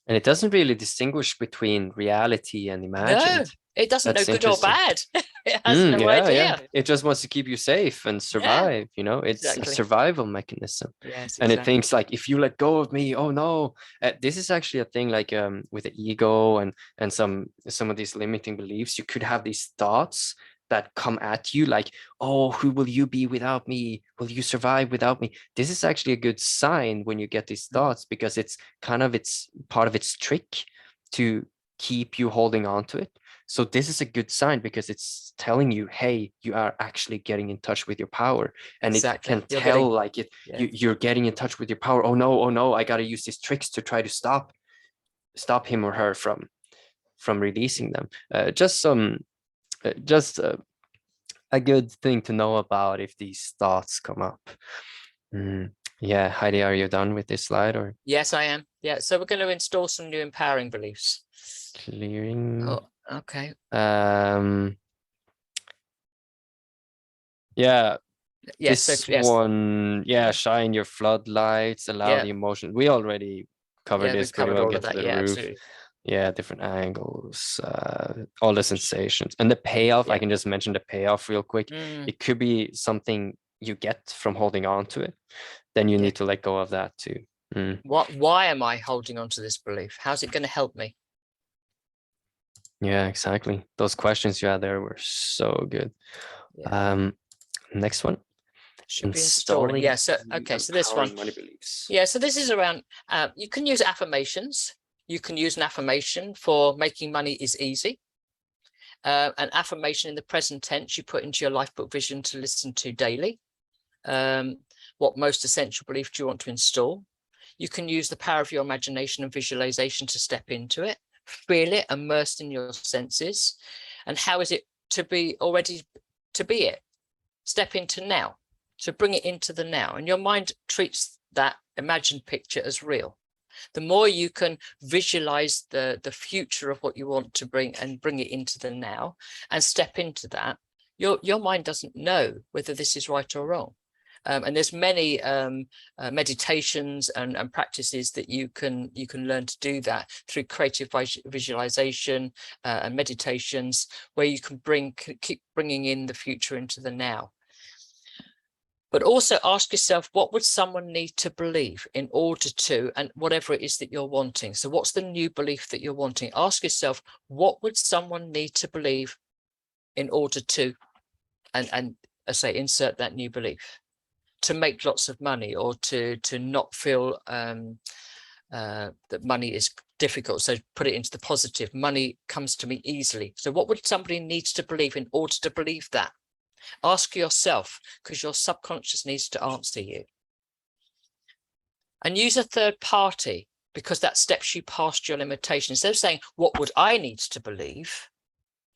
And
it doesn't really distinguish between reality and imagined.
No, it doesn't know good or bad. It has no idea. Yeah.
It just wants to keep you safe and survive. It's a survival mechanism.
Yes,
and it thinks like, if you let go of me, oh no. This is actually a thing like with the ego and some of these limiting beliefs. You could have these thoughts that come at you like, oh, who will you be without me? Will you survive without me? This is actually a good sign when you get these thoughts, because it's part of its trick to keep you holding on to it. So this is a good sign, because it's telling you, hey, you are actually getting in touch with your power. And it can tell like you're getting in touch with your power. Oh no, I got to use these tricks to try to stop him or her from releasing them. Just a good thing to know about if these thoughts come up. Yeah, Heidi, are you done with this slide? Or
yes, I am. Yeah, so we're going to install some new empowering beliefs.
Clearing.
Okay.
Yeah,
Yes. So
this
yes.
one, yeah, shine your floodlights, allow
Yeah.
the emotion. We already covered
Yeah.
this
We've
pretty
covered
well.
all of
Get to
that.
the
Yeah.
roof.
Absolutely.
Yeah, different angles, all the sensations. And the payoff, I
Yeah.
can just mention the payoff real quick.
Mm,
It could be something you get from holding on to it. Then you
yeah.
need to let go of that too.
Why am I holding on to this belief? How's it going to help me?
Yeah, exactly. Those questions you had there were so good.
Yeah.
Next one,
Should be installing.
installing
Yeah. So,
new
okay. So this one,
empowering money beliefs.
yeah. So this is around, you can use affirmations. You can use an affirmation for making money is easy. An affirmation in the present tense you put into your Lifebook vision to listen to daily. What most essential belief do you want to install? You can use the power of your imagination and visualization to step into it, feel it, immersed in your senses. And how is it to be already to be it? Step into now. So bring it into the now. And your mind treats that imagined picture as real. The more you can visualize the future of what you want to bring and bring it into the now and step into that, your mind doesn't know whether this is right or wrong. And there's many meditations and practices that you can learn to do that through creative visualization and meditations, where you can keep bringing in the future into the now. But also ask yourself, what would someone need to believe in order to, and whatever it is that you're wanting. So what's the new belief that you're wanting? Ask yourself, what would someone need to believe in order to, and I say, insert that new belief, to make lots of money, or to not feel that money is difficult. So put it into the positive. Money comes to me easily. So what would somebody need to believe in order to believe that? Ask yourself, because your subconscious needs to answer you. And use a third party, because that steps you past your limitations. Instead of saying, what would I need to believe?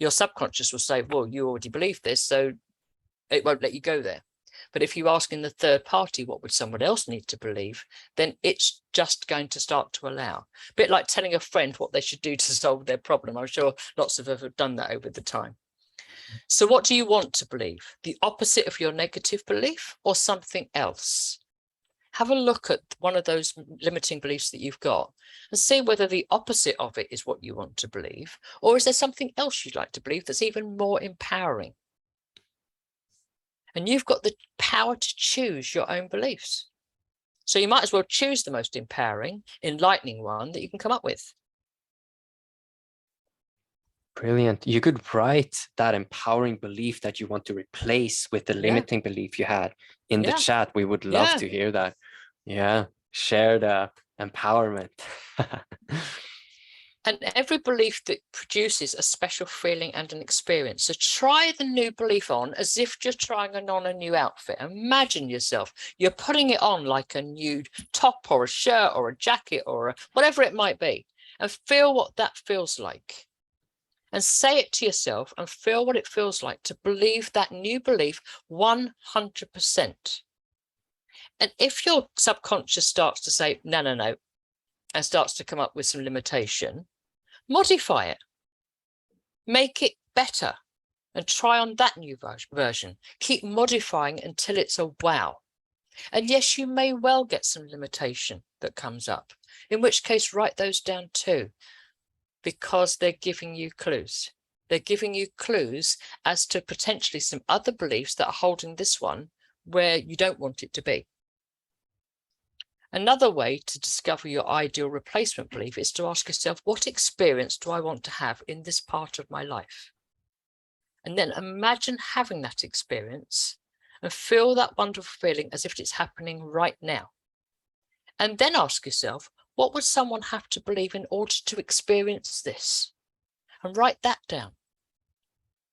Your subconscious will say, well, you already believe this, so it won't let you go there. But if you ask in the third party, what would someone else need to believe, then it's just going to start to allow. A bit like telling a friend what they should do to solve their problem. I'm sure lots of us have done that over the time. So what do you want to believe? The opposite of your negative belief or something else? Have a look at one of those limiting beliefs that you've got and see whether the opposite of it is what you want to believe, or is there something else you'd like to believe that's even more empowering? And you've got the power to choose your own beliefs. So you might as well choose the most empowering, enlightening one that you can come up with.
Brilliant. You could write that empowering belief that you want to replace with the limiting belief you had in the chat. We would love to hear that. Yeah. Share the empowerment.
And every belief that produces a special feeling and an experience. So try the new belief on as if you're trying on a new outfit. Imagine yourself, you're putting it on like a new top or a shirt or a jacket or whatever it might be, and feel what that feels like. And say it to yourself and feel what it feels like to believe that new belief 100%. And if your subconscious starts to say, no, no, no, and starts to come up with some limitation, modify it, make it better, and try on that new version. Keep modifying until it's a wow. And yes, you may well get some limitation that comes up, in which case write those down too, because they're giving you clues. They're giving you clues as to potentially some other beliefs that are holding this one where you don't want it to be. Another way to discover your ideal replacement belief is to ask yourself, what experience do I want to have in this part of my life? And then imagine having that experience and feel that wonderful feeling as if it's happening right now. And then ask yourself, what would someone have to believe in order to experience this? And write that down.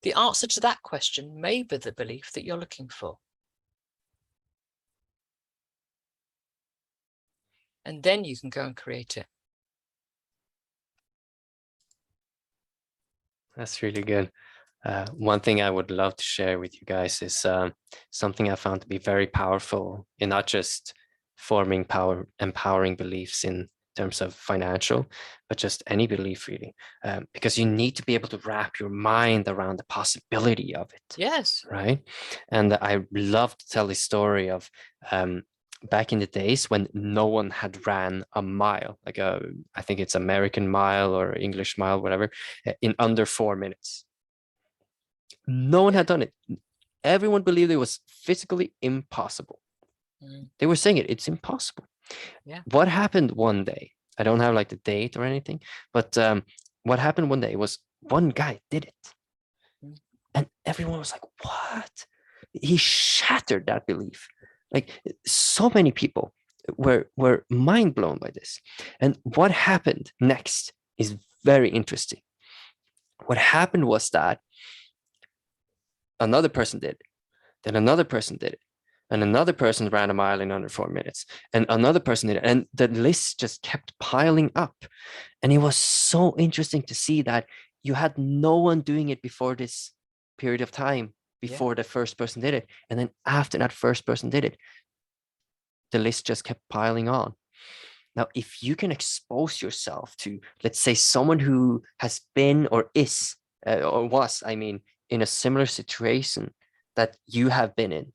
The answer to that question may be the belief that you're looking for. And then you can go and create it.
That's really good. One thing I would love to share with you guys is something I found to be very powerful in not just forming empowering beliefs in terms of financial, but just any belief really, because you need to be able to wrap your mind around the possibility of it.
Yes.
Right. And I love to tell this story of back in the days when no one had ran a mile, like I think it's American mile or English mile, whatever, in under 4 minutes. No one had done it. Everyone believed it was physically impossible. They were saying it's impossible.
Yeah.
What happened one day? I don't have like the date or anything, but what happened one day was one guy did it. And everyone was like, what? He shattered that belief. Like so many people were mind blown by this. And what happened next is very interesting. What happened was that another person did it, then another person did it, and another person ran a mile in under 4 minutes, and another person did it, and the list just kept piling up. And it was so interesting to see that you had no one doing it before this period of time, before the first person did it, and then after that first person did it, the list just kept piling on. Now, if you can expose yourself to, let's say, someone who has been or is or was, I mean, in a similar situation that you have been in,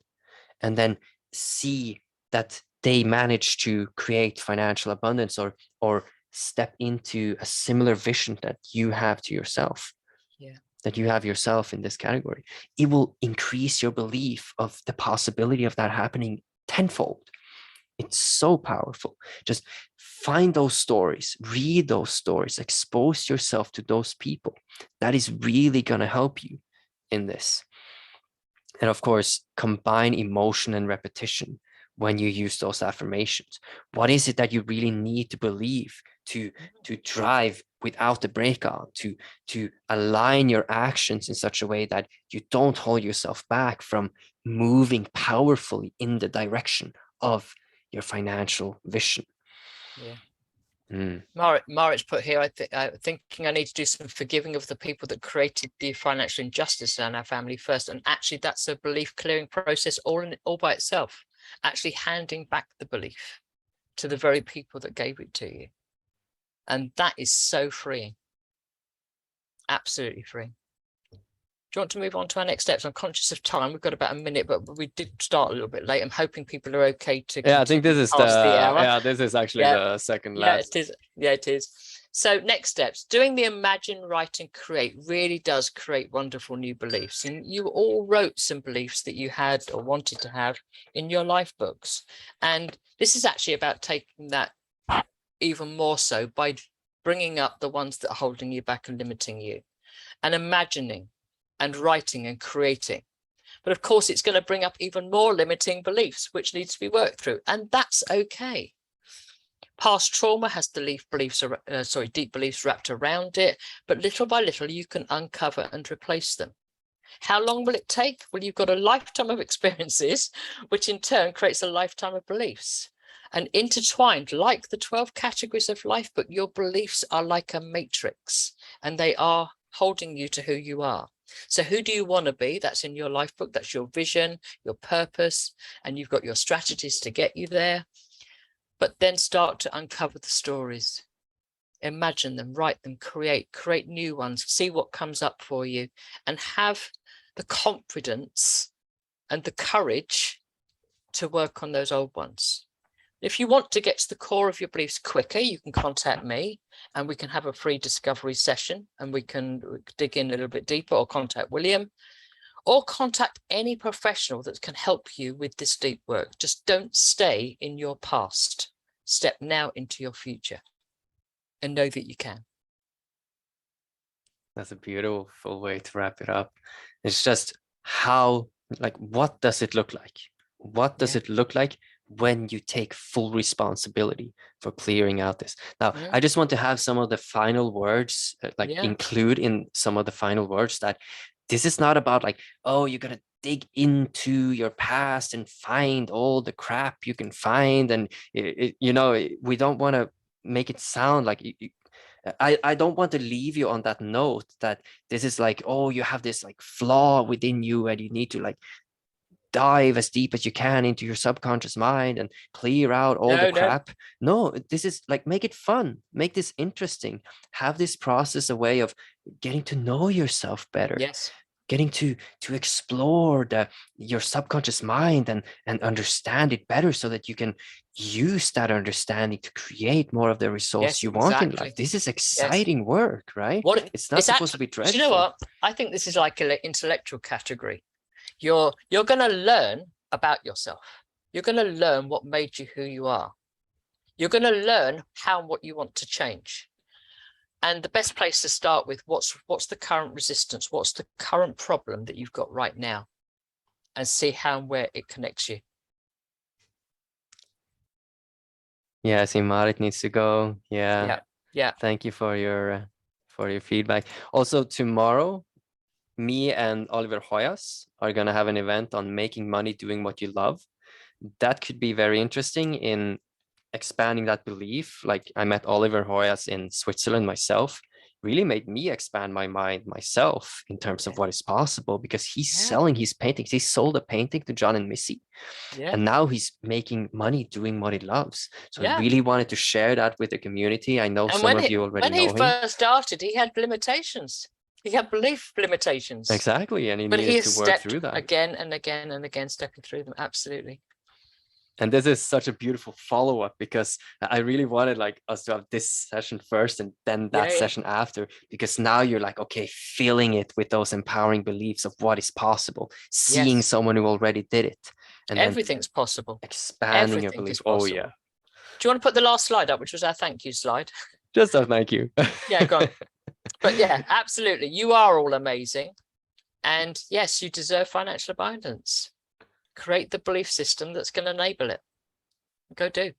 and then see that they managed to create financial abundance or step into a similar vision that you have to yourself, that you have yourself in this category, it will increase your belief of the possibility of that happening tenfold. It's so powerful. Just find those stories, read those stories, expose yourself to those people. That is really going to help you in this. And of course, combine emotion and repetition when you use those affirmations. What is it that you really need to believe to drive without the brake on, to align your actions in such a way that you don't hold yourself back from moving powerfully in the direction of your financial vision?
Yeah. Marit's put here, thinking I need to do some forgiving of the people that created the financial injustice in our family first. And actually, that's a belief clearing process all by itself. Actually handing back the belief to the very people that gave it to you. And that is so freeing. Absolutely freeing. Do you want to move on to our next steps? I'm conscious of time. We've got about a minute, but we did start a little bit late. I'm hoping people are okay to.
Yeah, I think this is
the hour.
Yeah, this is actually the second last.
Yeah, it is. Yeah, it is. So next steps, doing the imagine, write and create really does create wonderful new beliefs. And you all wrote some beliefs that you had or wanted to have in your life books. And this is actually about taking that even more so by bringing up the ones that are holding you back and limiting you, and imagining and writing and creating. But of course, it's going to bring up even more limiting beliefs, which needs to be worked through. And that's okay. Past trauma has deep beliefs wrapped around it, but little by little, you can uncover and replace them. How long will it take? Well, you've got a lifetime of experiences, which in turn creates a lifetime of beliefs. And intertwined, like the 12 categories of life, but your beliefs are like a matrix, and they are holding you to who you are. So who do you want to be? That's in your life book. That's your vision, your purpose, and you've got your strategies to get you there. But then start to uncover the stories. Imagine them, write them, create new ones, see what comes up for you, and have the confidence and the courage to work on those old ones. If you want to get to the core of your beliefs quicker, you can contact me and we can have a free discovery session and we can dig in a little bit deeper, or contact William, or contact any professional that can help you with this deep work. Just don't stay in your past. Step now into your future and know that you can.
That's a beautiful way to wrap it up. It's just what does it look like? What does it look like when you take full responsibility for clearing out this? Now, I just want to have some of the final words, include in some of the final words that this is not about oh, you're going to dig into your past and find all the crap you can find. And, we don't want to make it sound like I don't want to leave you on that note that this is oh, you have this flaw within you and you need to dive as deep as you can into your subconscious mind and clear out all the crap. No, this is like, make it fun, make this interesting, have this process a way of getting to know yourself better.
Yes.
Getting to explore your subconscious mind and understand it better, so that you can use that understanding to create more of the results you want in life. This is exciting work, right? It's not supposed to be dreadful.
Do you know what? I think this is like an intellectual category. You're going to learn about yourself. You're going to learn what made you who you are. You're going to learn how and what you want to change. And the best place to start with, what's the current resistance? What's the current problem that you've got right now? And see how and where it connects you.
Yeah, I see Marit needs to go. Yeah.
Yeah.
Thank you for your feedback. Also, tomorrow, me and Oliver Hoyas are going to have an event on making money doing what you love. That could be very interesting in expanding that belief. Like, I met Oliver Hoyas in Switzerland myself, really made me expand my mind myself in terms of what is possible, because he's selling his paintings. He sold a painting to John and Missy, and now he's making money doing what he loves. So I really wanted to share that with the community. I know some of you already know him.
When he first started, he had limitations. He had belief limitations.
Exactly, and he needed to work through that
again and again and again, stepping through them. Absolutely.
And this is such a beautiful follow-up, because I really wanted like us to have this session first and then that session after, because now you're like, okay, filling it with those empowering beliefs of what is possible, seeing someone who already did it, and
everything's possible,
expanding your beliefs. Oh yeah.
Do you want to put the last slide up, which was our thank you slide?
Just a thank you.
Yeah, go on. But yeah, absolutely, you are all amazing, and yes, you deserve financial abundance. Create the belief system that's going to enable it. Go do.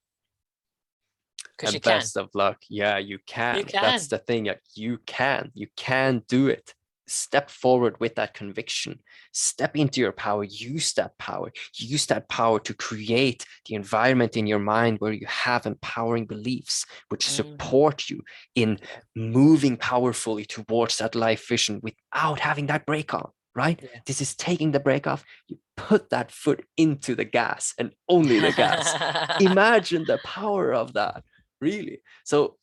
Because you can.
Best of luck. Yeah, you can. That's the thing. You can do it. Step forward with that conviction. Step into your power. Use that power. Use that power to create the environment in your mind where you have empowering beliefs, which support you in moving powerfully towards that life vision without having that brake on. Right? Yeah. This is taking the brake off. You put that foot into the gas and only the gas. Imagine the power of that, really. So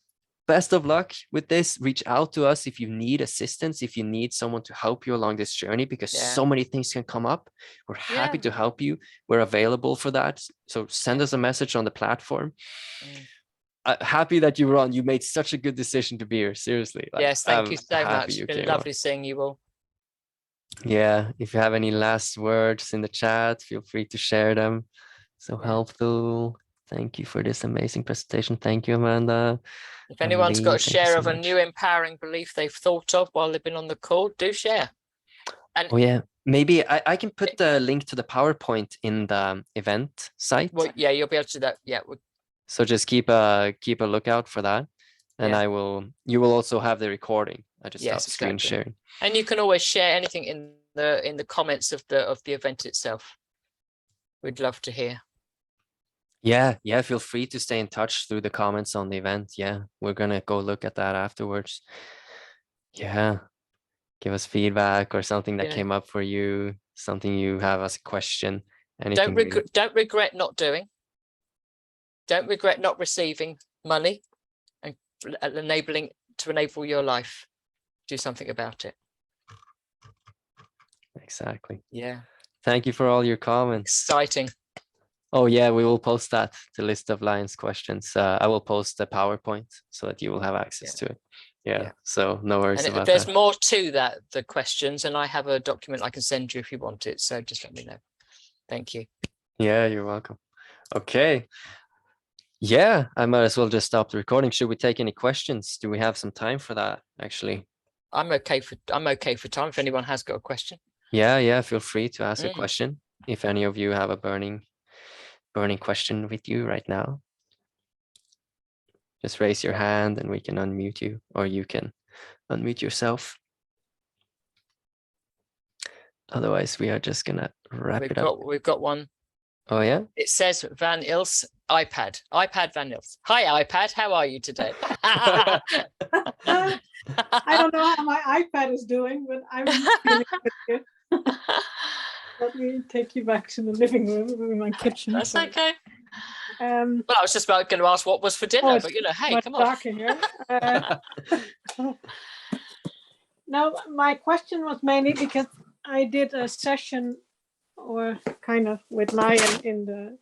best of luck with this. Reach out to us if you need assistance, if you need someone to help you along this journey, because so many things can come up. We're happy to help you. We're available for that. So send us a message on the platform. Happy that you were on. You made such a good decision to be here. Seriously.
Like, yes, thank you so much. It's been lovely seeing you all.
Yeah, if you have any last words in the chat, feel free to share them. So helpful. Thank you for this amazing presentation. Thank you, Amanda.
If anyone's got a share of a new empowering belief they've thought of while they've been on the call, do share. And
maybe I can put the link to the PowerPoint in the event site.
Well, yeah, you'll be able to do that. Yeah.
So just keep a lookout for that, and you will also have the recording. I just stopped screen sharing.
And you can always share anything in the comments of the event itself. We'd love to hear.
Yeah, feel free to stay in touch through the comments on the event. Yeah, we're gonna go look at that afterwards. Yeah, give us feedback or something that came up for you, something you have as a question.
Don't regret not doing. Don't regret not receiving money and enable your life. Do something about it.
Exactly.
Yeah.
Thank you for all your comments.
Exciting.
Oh yeah, we will post that, the list of Lions questions. I will post the PowerPoint so that you will have access to it. Yeah. So no worries about that.
There's more to that, the questions, and I have a document I can send you if you want it. So just let me know. Thank you.
Yeah, you're welcome. Okay. Yeah, I might as well just stop the recording. Should we take any questions? Do we have some time for that, actually?
I'm okay for time if anyone has got a question.
Yeah, feel free to ask a question if any of you have a burning question with you right now. Just raise your hand and we can unmute you, or you can unmute yourself. Otherwise, we are just gonna wrap it up.
We've got one.
Oh yeah?
It says Van Ils iPad Van Ils. Hi iPad, how are you today?
I don't know how my iPad is doing, but I'm feeling good. Let me take you back to the living room with my kitchen.
That's okay.
Well,
I was just about going to ask what was for dinner, but hey, come on.
Here. Now, my question was mainly because I did a session or kind of with Lion in the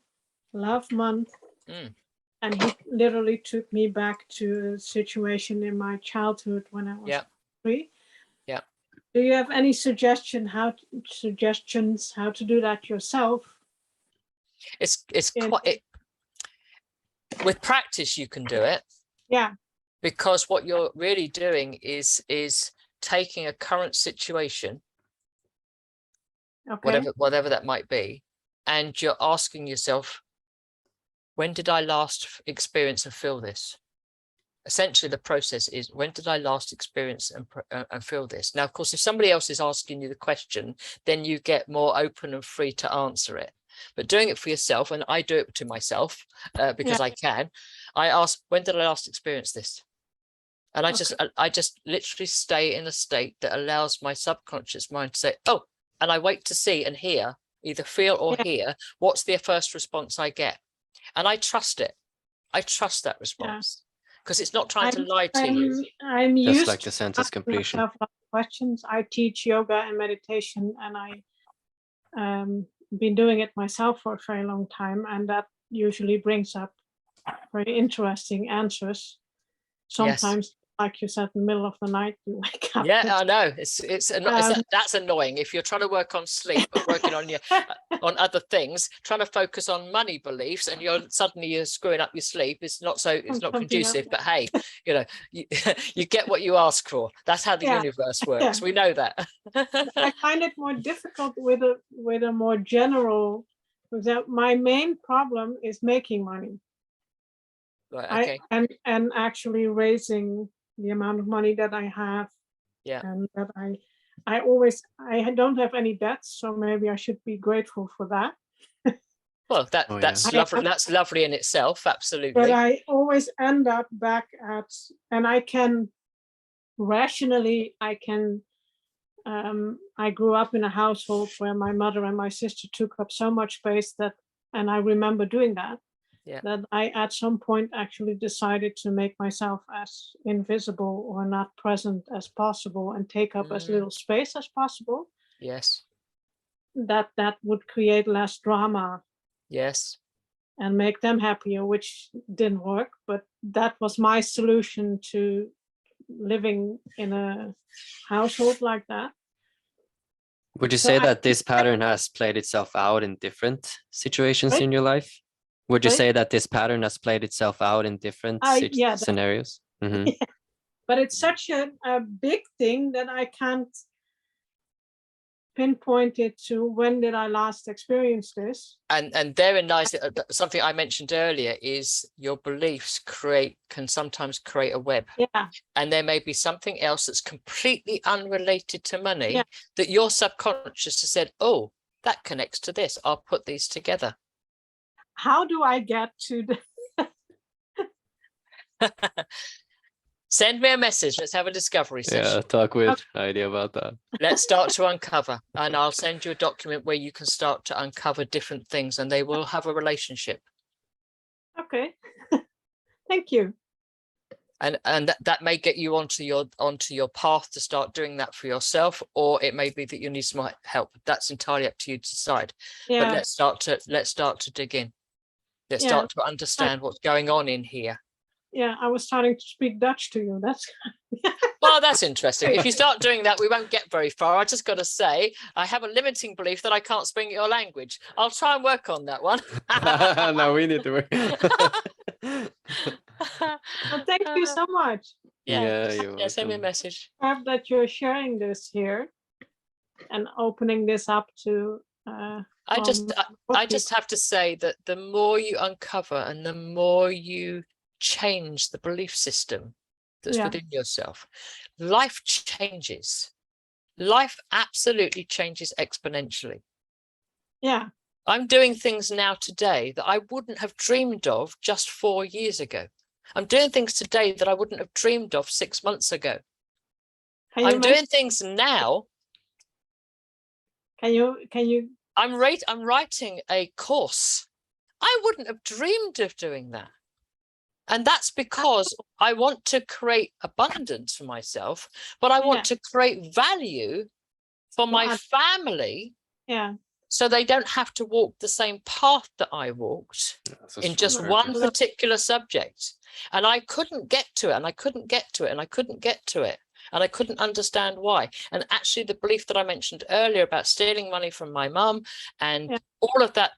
love month. And he literally took me back to a situation in my childhood when I was 3.
Yeah.
Do you have any suggestions how to do that yourself?
It's quite with practice you can do it.
Yeah.
Because what you're really doing is taking a current situation, whatever that might be, and you're asking yourself, when did I last experience and feel this? Essentially, the process is, when did I last experience and feel this? Now, of course, if somebody else is asking you the question, then you get more open and free to answer it. But doing it for yourself, and I do it to myself because I can, I ask, when did I last experience this? And I just literally stay in a state that allows my subconscious mind to say, oh, and I wait to see and hear, either feel or hear, what's the first response I get? And I trust it. I trust that response because it's not trying to lie to you.
I'm
just
used
like the sentence completion.
Questions. I teach yoga and meditation, and I been doing it myself for a very long time, and that usually brings up very interesting answers. Sometimes, like you said, in the middle of the night, you wake up.
Yeah, I know. That's annoying. If you're trying to work on sleep, but working on on other things, trying to focus on money beliefs, and you're screwing up your sleep. It's not conducive. But hey, you get what you ask for. That's how the universe works. We know that.
I find it more difficult with a more general. Because my main problem is making money.
Right,
okay. And actually raising the amount of money that I have.
Yeah.
And that I don't have any debts, so maybe I should be grateful for that.
Well, that's lovely. That's lovely in itself, absolutely.
But I always end up back at, and I can rationally, I grew up in a household where my mother and my sister took up so much space and I remember doing that. That I at some point actually decided to make myself as invisible or not present as possible and take up as little space as possible.
Yes.
That would create less drama.
Yes.
And make them happier, which didn't work, but that was my solution to living in a household like that.
Would you say that this pattern has played itself out in different situations in your life? Would you say that this pattern has played itself out in different scenarios? Mm-hmm.
Yeah. But it's such a big thing that I can't pinpoint it to when did I last experience this.
And therein lies something I mentioned earlier is your beliefs can sometimes create a web.
Yeah.
And there may be something else that's completely unrelated to money that your subconscious has said, oh, that connects to this. I'll put these together.
How do I get to
Send me a message. Let's have a discovery session.
Yeah, talk with Heidi about that.
Let's start to uncover, and I'll send you a document where you can start to uncover different things, and they will have a relationship.
Okay. Thank you.
And that may get you onto your path to start doing that for yourself, or it may be that you need some help. That's entirely up to you to decide.
Yeah.
But let's start to dig in. Let's start to understand what's going on in here.
Yeah, I was starting to speak Dutch to you. That's
well, that's interesting. If you start doing that, we won't get very far. I just got to say, I have a limiting belief that I can't speak your language. I'll try and work on that one.
No, we need to work.
Well, thank you so much.
Yeah, send me a message.
That you're sharing this here and opening this up to.
I just have to say that the more you uncover and the more you change the belief system that's within yourself, life changes. Life absolutely changes exponentially.
Yeah.
I'm doing things now today that I wouldn't have dreamed of just 4 years ago. I'm doing things today that I wouldn't have dreamed of 6 months ago. I'm doing things now.
Can you
I'm writing a course. I wouldn't have dreamed of doing that. And that's because I want to create abundance for myself, but I want to create value for my family.
Yeah.
So they don't have to walk the same path that I walked in just one particular subject. And I couldn't get to it, and I couldn't get to it, and I couldn't get to it. And I couldn't understand why. And actually the belief that I mentioned earlier about stealing money from my mum and all of that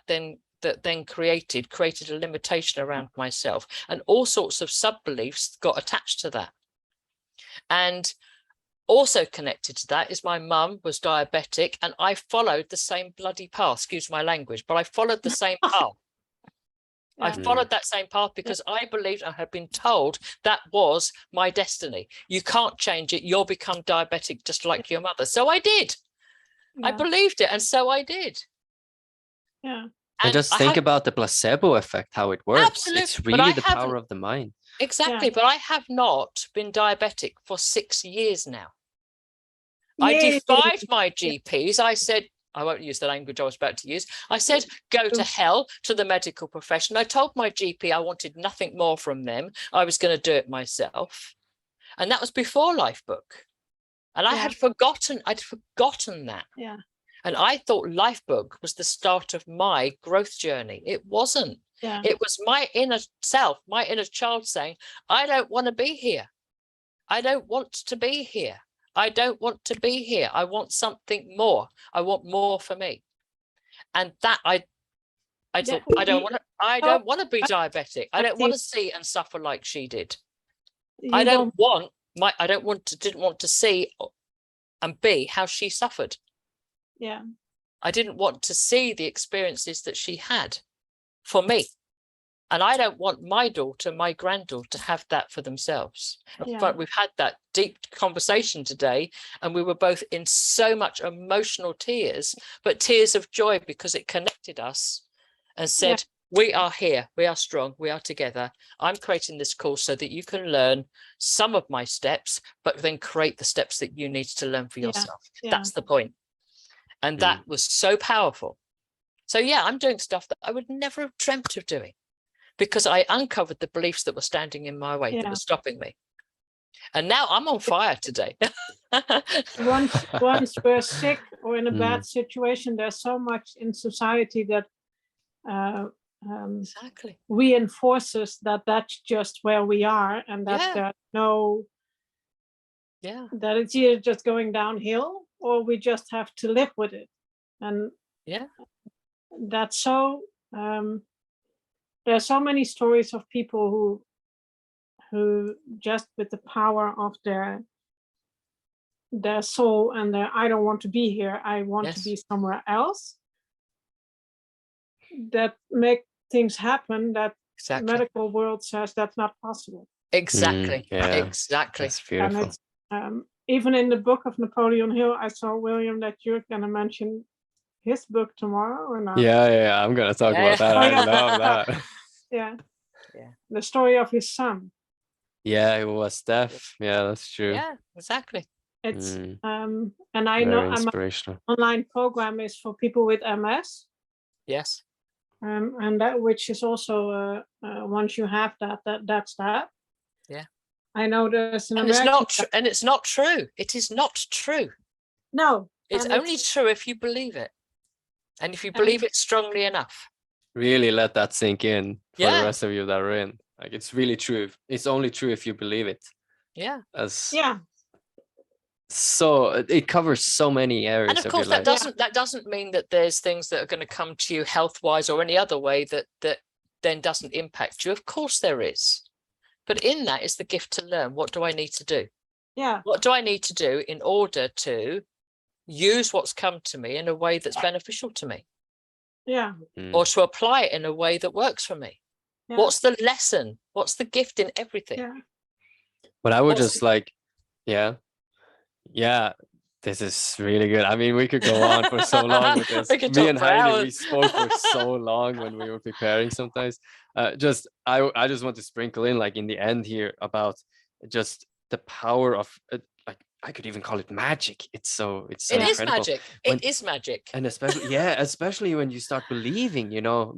then created a limitation around myself, and all sorts of sub-beliefs got attached to that. And also connected to that is my mum was diabetic, and I followed the same bloody path, excuse my language, but I followed the same path. I followed that same path because I believed I had been told that was my destiny. You can't change it. You'll become diabetic just like your mother. So I did. I believed it. And so I did.
Yeah.
And just think about the placebo effect, how it works.
Absolutely.
It's really the power of the mind.
Exactly. But I have not been diabetic for 6 years now. I defied my GPs. I said, I won't use the language I was about to use. I said, go to hell, to the medical profession. I told my GP I wanted nothing more from them. I was going to do it myself. And that was before Lifebook. And I'd forgotten that.
Yeah.
And I thought Lifebook was the start of my growth journey. It wasn't.
Yeah.
It was my inner self, my inner child saying, I don't want to be here. I don't want to be here. I don't want to be here. I want something more. I want more for me. And that I thought, I don't want to be diabetic. I don't want to see and suffer like she did. I didn't want to see and be how she suffered.
Yeah.
I didn't want to see the experiences that she had for me. And I don't want my daughter, my granddaughter, to have that for themselves.
Yeah.
But we've had that deep conversation today, and we were both in so much emotional tears, but tears of joy, because it connected us and said, we are here, we are strong, we are together. I'm creating this course so that you can learn some of my steps, but then create the steps that you need to learn for yourself. That's the point. And that was so powerful. So I'm doing stuff that I would never have dreamt of doing, because I uncovered the beliefs that were standing in my way, that were stopping me. And now I'm on fire today.
once we're sick or in a bad situation, there's so much in society that reinforces that that's just where we are, and that there's no, that it's either just going downhill or we just have to live with it. And that's so there's so many stories of people who just with the power of their soul and their I don't want to be here, I want to be somewhere else, that make things happen that the medical world says that's not possible.
Exactly. Exactly.
That's beautiful.
And it's even in the book of Napoleon Hill, I saw, William, that you're going to mention his book tomorrow or not?
Yeah, I'm going to talk about that. I love that.
Yeah. The story of his son.
Yeah, it was deaf. Yeah, that's true.
Yeah, exactly.
It's and I
Very
know
inspirational.
my online program is for people with MS.
Yes.
And that, which is also once you have that's that.
Yeah.
I know there's an
it's not true. It is not true.
No.
It's only true if you believe it. And if you believe it strongly enough.
Really let that sink in for the rest of you that are in. Like, it's really true. It's only true if you believe it.
Yeah.
So it covers so many areas.
And of course, that doesn't mean that there's things that are going to come to you health-wise or any other way that then doesn't impact you. Of course there is. But in that is the gift to learn. What do I need to do?
Yeah.
What do I need to do in order to use what's come to me in a way that's beneficial to me?
Yeah.
Or to apply it in a way that works for me? Yeah. What's the lesson? What's the gift in everything?
Yeah.
But I would just like, this is really good. I mean, we could go on for so long with this. Me and Heidi, we spoke for so long when we were preparing sometimes. I just want to sprinkle in, like, in the end here, about just the power of I could even call it magic. It's so
It is
incredible.
magic. It is magic.
And especially when you start believing,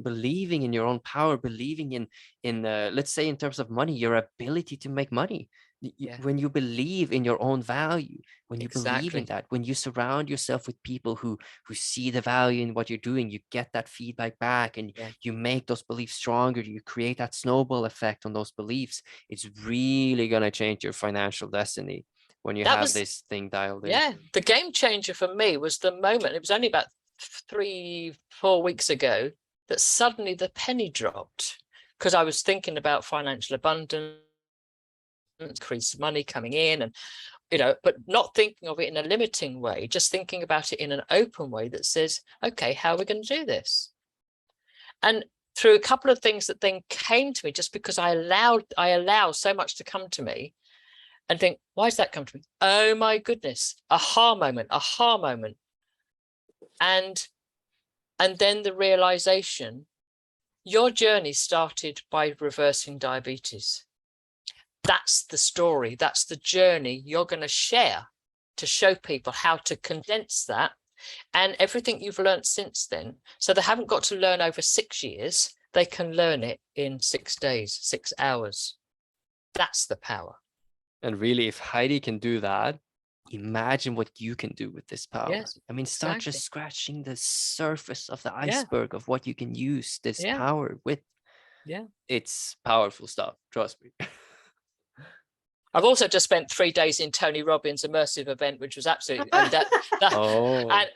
believing in your own power, believing in let's say in terms of money, your ability to make money. When you believe in your own value, when you believe in that, when you surround yourself with people who see the value in what you're doing, you get that feedback back, and you make those beliefs stronger. You create that snowball effect on those beliefs. It's really going to change your financial destiny when you have this thing dialed in.
Yeah, the game changer for me was the moment, it was only about 3-4 weeks ago, that suddenly the penny dropped, because I was thinking about financial abundance, increased money coming in, and but not thinking of it in a limiting way, just thinking about it in an open way that says, okay, how are we going to do this? And through a couple of things that then came to me, just because I allow so much to come to me, and think, why does that come to me? Oh my goodness, aha moment. And then the realization, your journey started by reversing diabetes. That's the story. That's the journey you're going to share, to show people how to condense that and everything you've learned since then. So they haven't got to learn over 6 years. They can learn it in 6 days, 6 hours. That's the power.
And really, if Heidi can do that, imagine what you can do with this power.
Yes,
I mean, start just scratching the surface of the iceberg of what you can use this power with.
Yeah.
It's powerful stuff. Trust me.
I've also just spent 3 days in Tony Robbins' immersive event, which was absolutely, and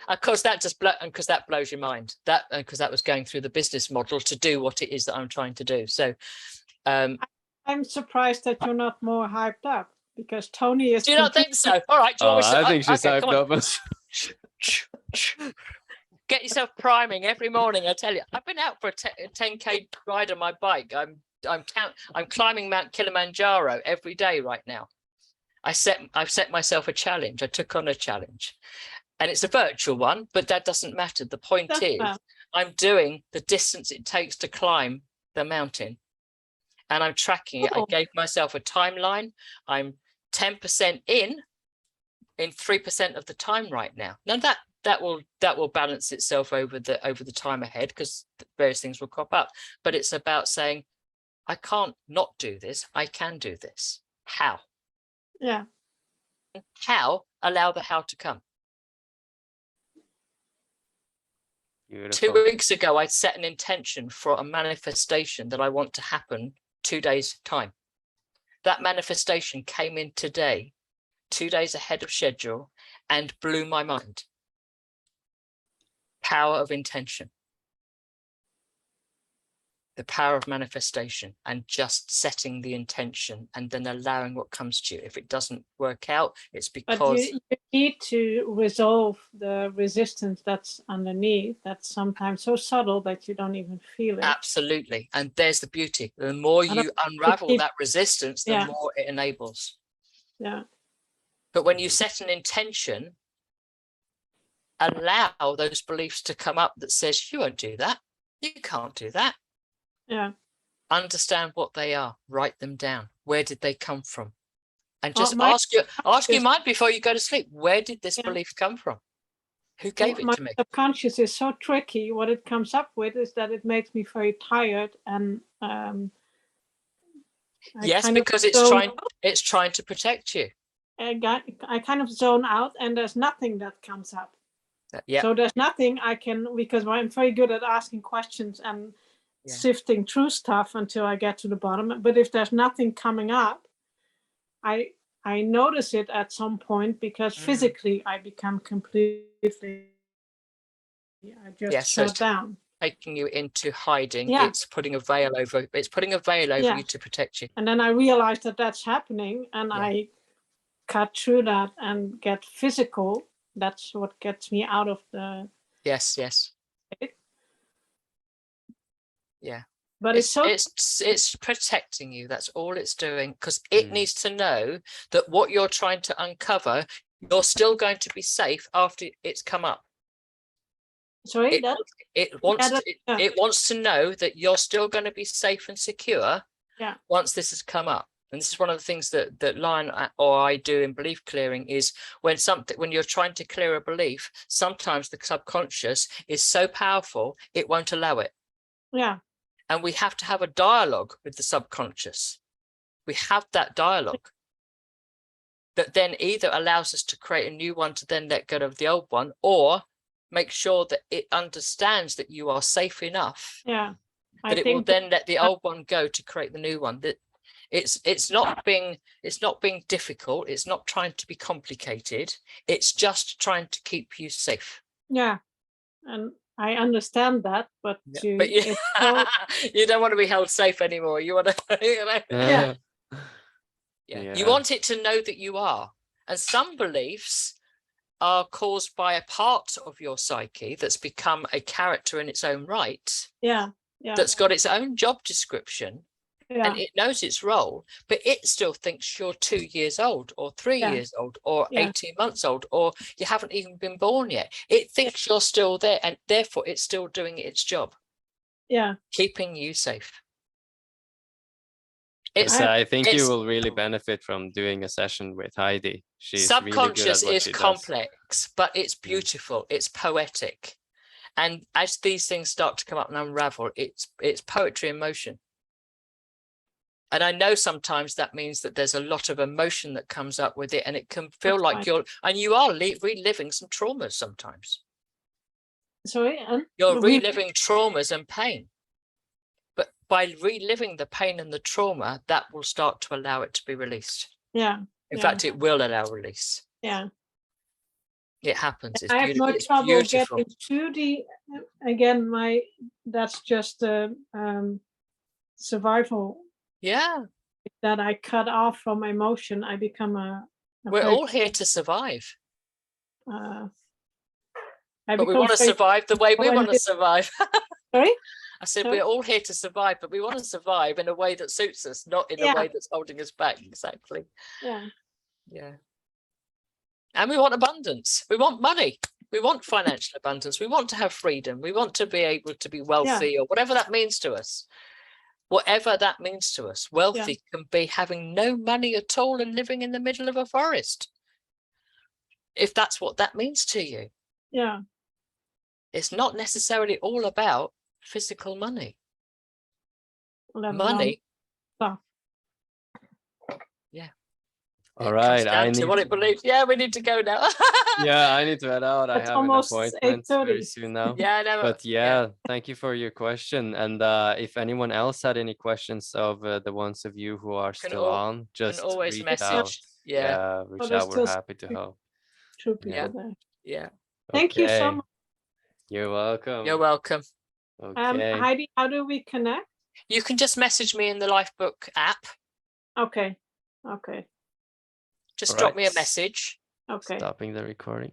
of course that just because that blows your mind. Because that was going through the business model to do what it is that I'm trying to do. So
I'm surprised that you're not more hyped up, because Tony is.
Do you not think so? All right. Do you want me to,
I think she's hyped up.
Get yourself priming every morning. I tell you, I've been out for a 10K ride on my bike. I'm climbing Mount Kilimanjaro every day right now. I've set myself a challenge. I took on a challenge, and it's a virtual one, but that doesn't matter. The point is, I'm doing the distance it takes to climb the mountain, and I'm tracking it. I gave myself a timeline. I'm 10% in 3% of the time right now. Now that will balance itself over the time ahead, because various things will crop up. But it's about saying, I can't not do this. I can do this. How?
Yeah.
How? Allow the how to come.
Beautiful.
2 weeks ago, I set an intention for a manifestation that I want to happen 2 days' time. That manifestation came in today, 2 days ahead of schedule, and blew my mind. Power of intention. The power of manifestation, and just setting the intention and then allowing what comes to you. If it doesn't work out, it's because...
But you need to resolve the resistance that's underneath, that's sometimes so subtle that you don't even feel it.
Absolutely. And there's the beauty. The more you unravel that resistance, the more it enables.
Yeah.
But when you set an intention, allow those beliefs to come up that says, you won't do that. You can't do that.
Yeah.
Understand what they are. Write them down. Where did they come from? And just ask your mind before you go to sleep. Where did this belief come from? Who gave it to me?
My subconscious is so tricky. What it comes up with is that it makes me very tired, and
yes, because it's trying to protect you.
I kind of zone out, and there's nothing that comes up. So there's nothing I can, because I'm very good at asking questions and sifting through stuff until I get to the bottom. But if there's nothing coming up, I notice it at some point, because physically I become completely, I just shut down.
Taking you into hiding. It's putting a veil over. It's putting a veil over you to protect you.
And then I realize that that's happening, and I cut through that and get physical. That's what gets me out of the.
Yes. Yeah.
But
it's protecting you. That's all it's doing, because it needs to know that what you're trying to uncover, you're still going to be safe after it's come up.
Sorry,
it wants to know that you're still going to be safe and secure once this has come up. And this is one of the things that Lion or I do in belief clearing, is when you're trying to clear a belief, sometimes the subconscious is so powerful, it won't allow it.
Yeah.
And we have to have a dialogue with the subconscious. We have that dialogue that then either allows us to create a new one to then let go of the old one, or make sure that it understands that you are safe enough.
Yeah.
That it will then let the old one go to create the new one. That it's not being difficult. It's not trying to be complicated. It's just trying to keep you safe.
Yeah. And I understand that, but
you don't want to be held safe anymore. You want to,
Yeah.
You want it to know that you are. And some beliefs are caused by a part of your psyche that's become a character in its own right.
Yeah.
That's got its own job description.
Yeah.
And it knows its role, but it still thinks you're 2 years old or 3 years old or 18 months old, or you haven't even been born yet. It thinks you're still there, and therefore it's still doing its job.
Yeah.
Keeping you safe.
I think you will really benefit from doing a session with Heidi. She's
subconscious
really good at what
is
she
complex, but it's beautiful. It's poetic. And as these things start to come up and unravel, it's poetry in motion. And I know sometimes that means that there's a lot of emotion that comes up with it, and it can feel like you are reliving some traumas sometimes.
Sorry?
You're reliving traumas and pain. But by reliving the pain and the trauma, that will start to allow it to be released.
Yeah.
In fact, it will allow release.
Yeah.
It happens. It's
I have no trouble
beautiful.
getting to the, again, that's just survival.
Yeah.
That I cut off from emotion. I become
We're all here to survive.
But
we want to survive the way we want to survive.
Sorry?
I said we're all here to survive, but we want to survive in a way that suits us, not in a way that's holding us back. Exactly.
Yeah.
Yeah. And we want abundance. We want money. We want financial abundance. We want to have freedom. We want to be able to be wealthy, or whatever that means to us. Whatever that means to us. Wealthy can be having no money at all and living in the middle of a forest. If that's what that means to you.
Yeah.
It's not necessarily all about physical money. Money. Yeah.
All right.
I need to what it believes. Yeah, we need to go now.
Yeah, I need to head out. I have an appointment very soon now.
Yeah, I know.
But thank you for your question. And if anyone else had any questions of the ones of you who are still on, just
always
reach
message.
out.
Yeah,
reach out. We're happy to help.
True people there.
Yeah.
Thank you so much.
You're welcome.
You're welcome.
Okay.
Heidi, how do we connect?
You can just message me in the Lifebook app.
Okay.
Just drop me a message.
Okay.
Stopping the recording.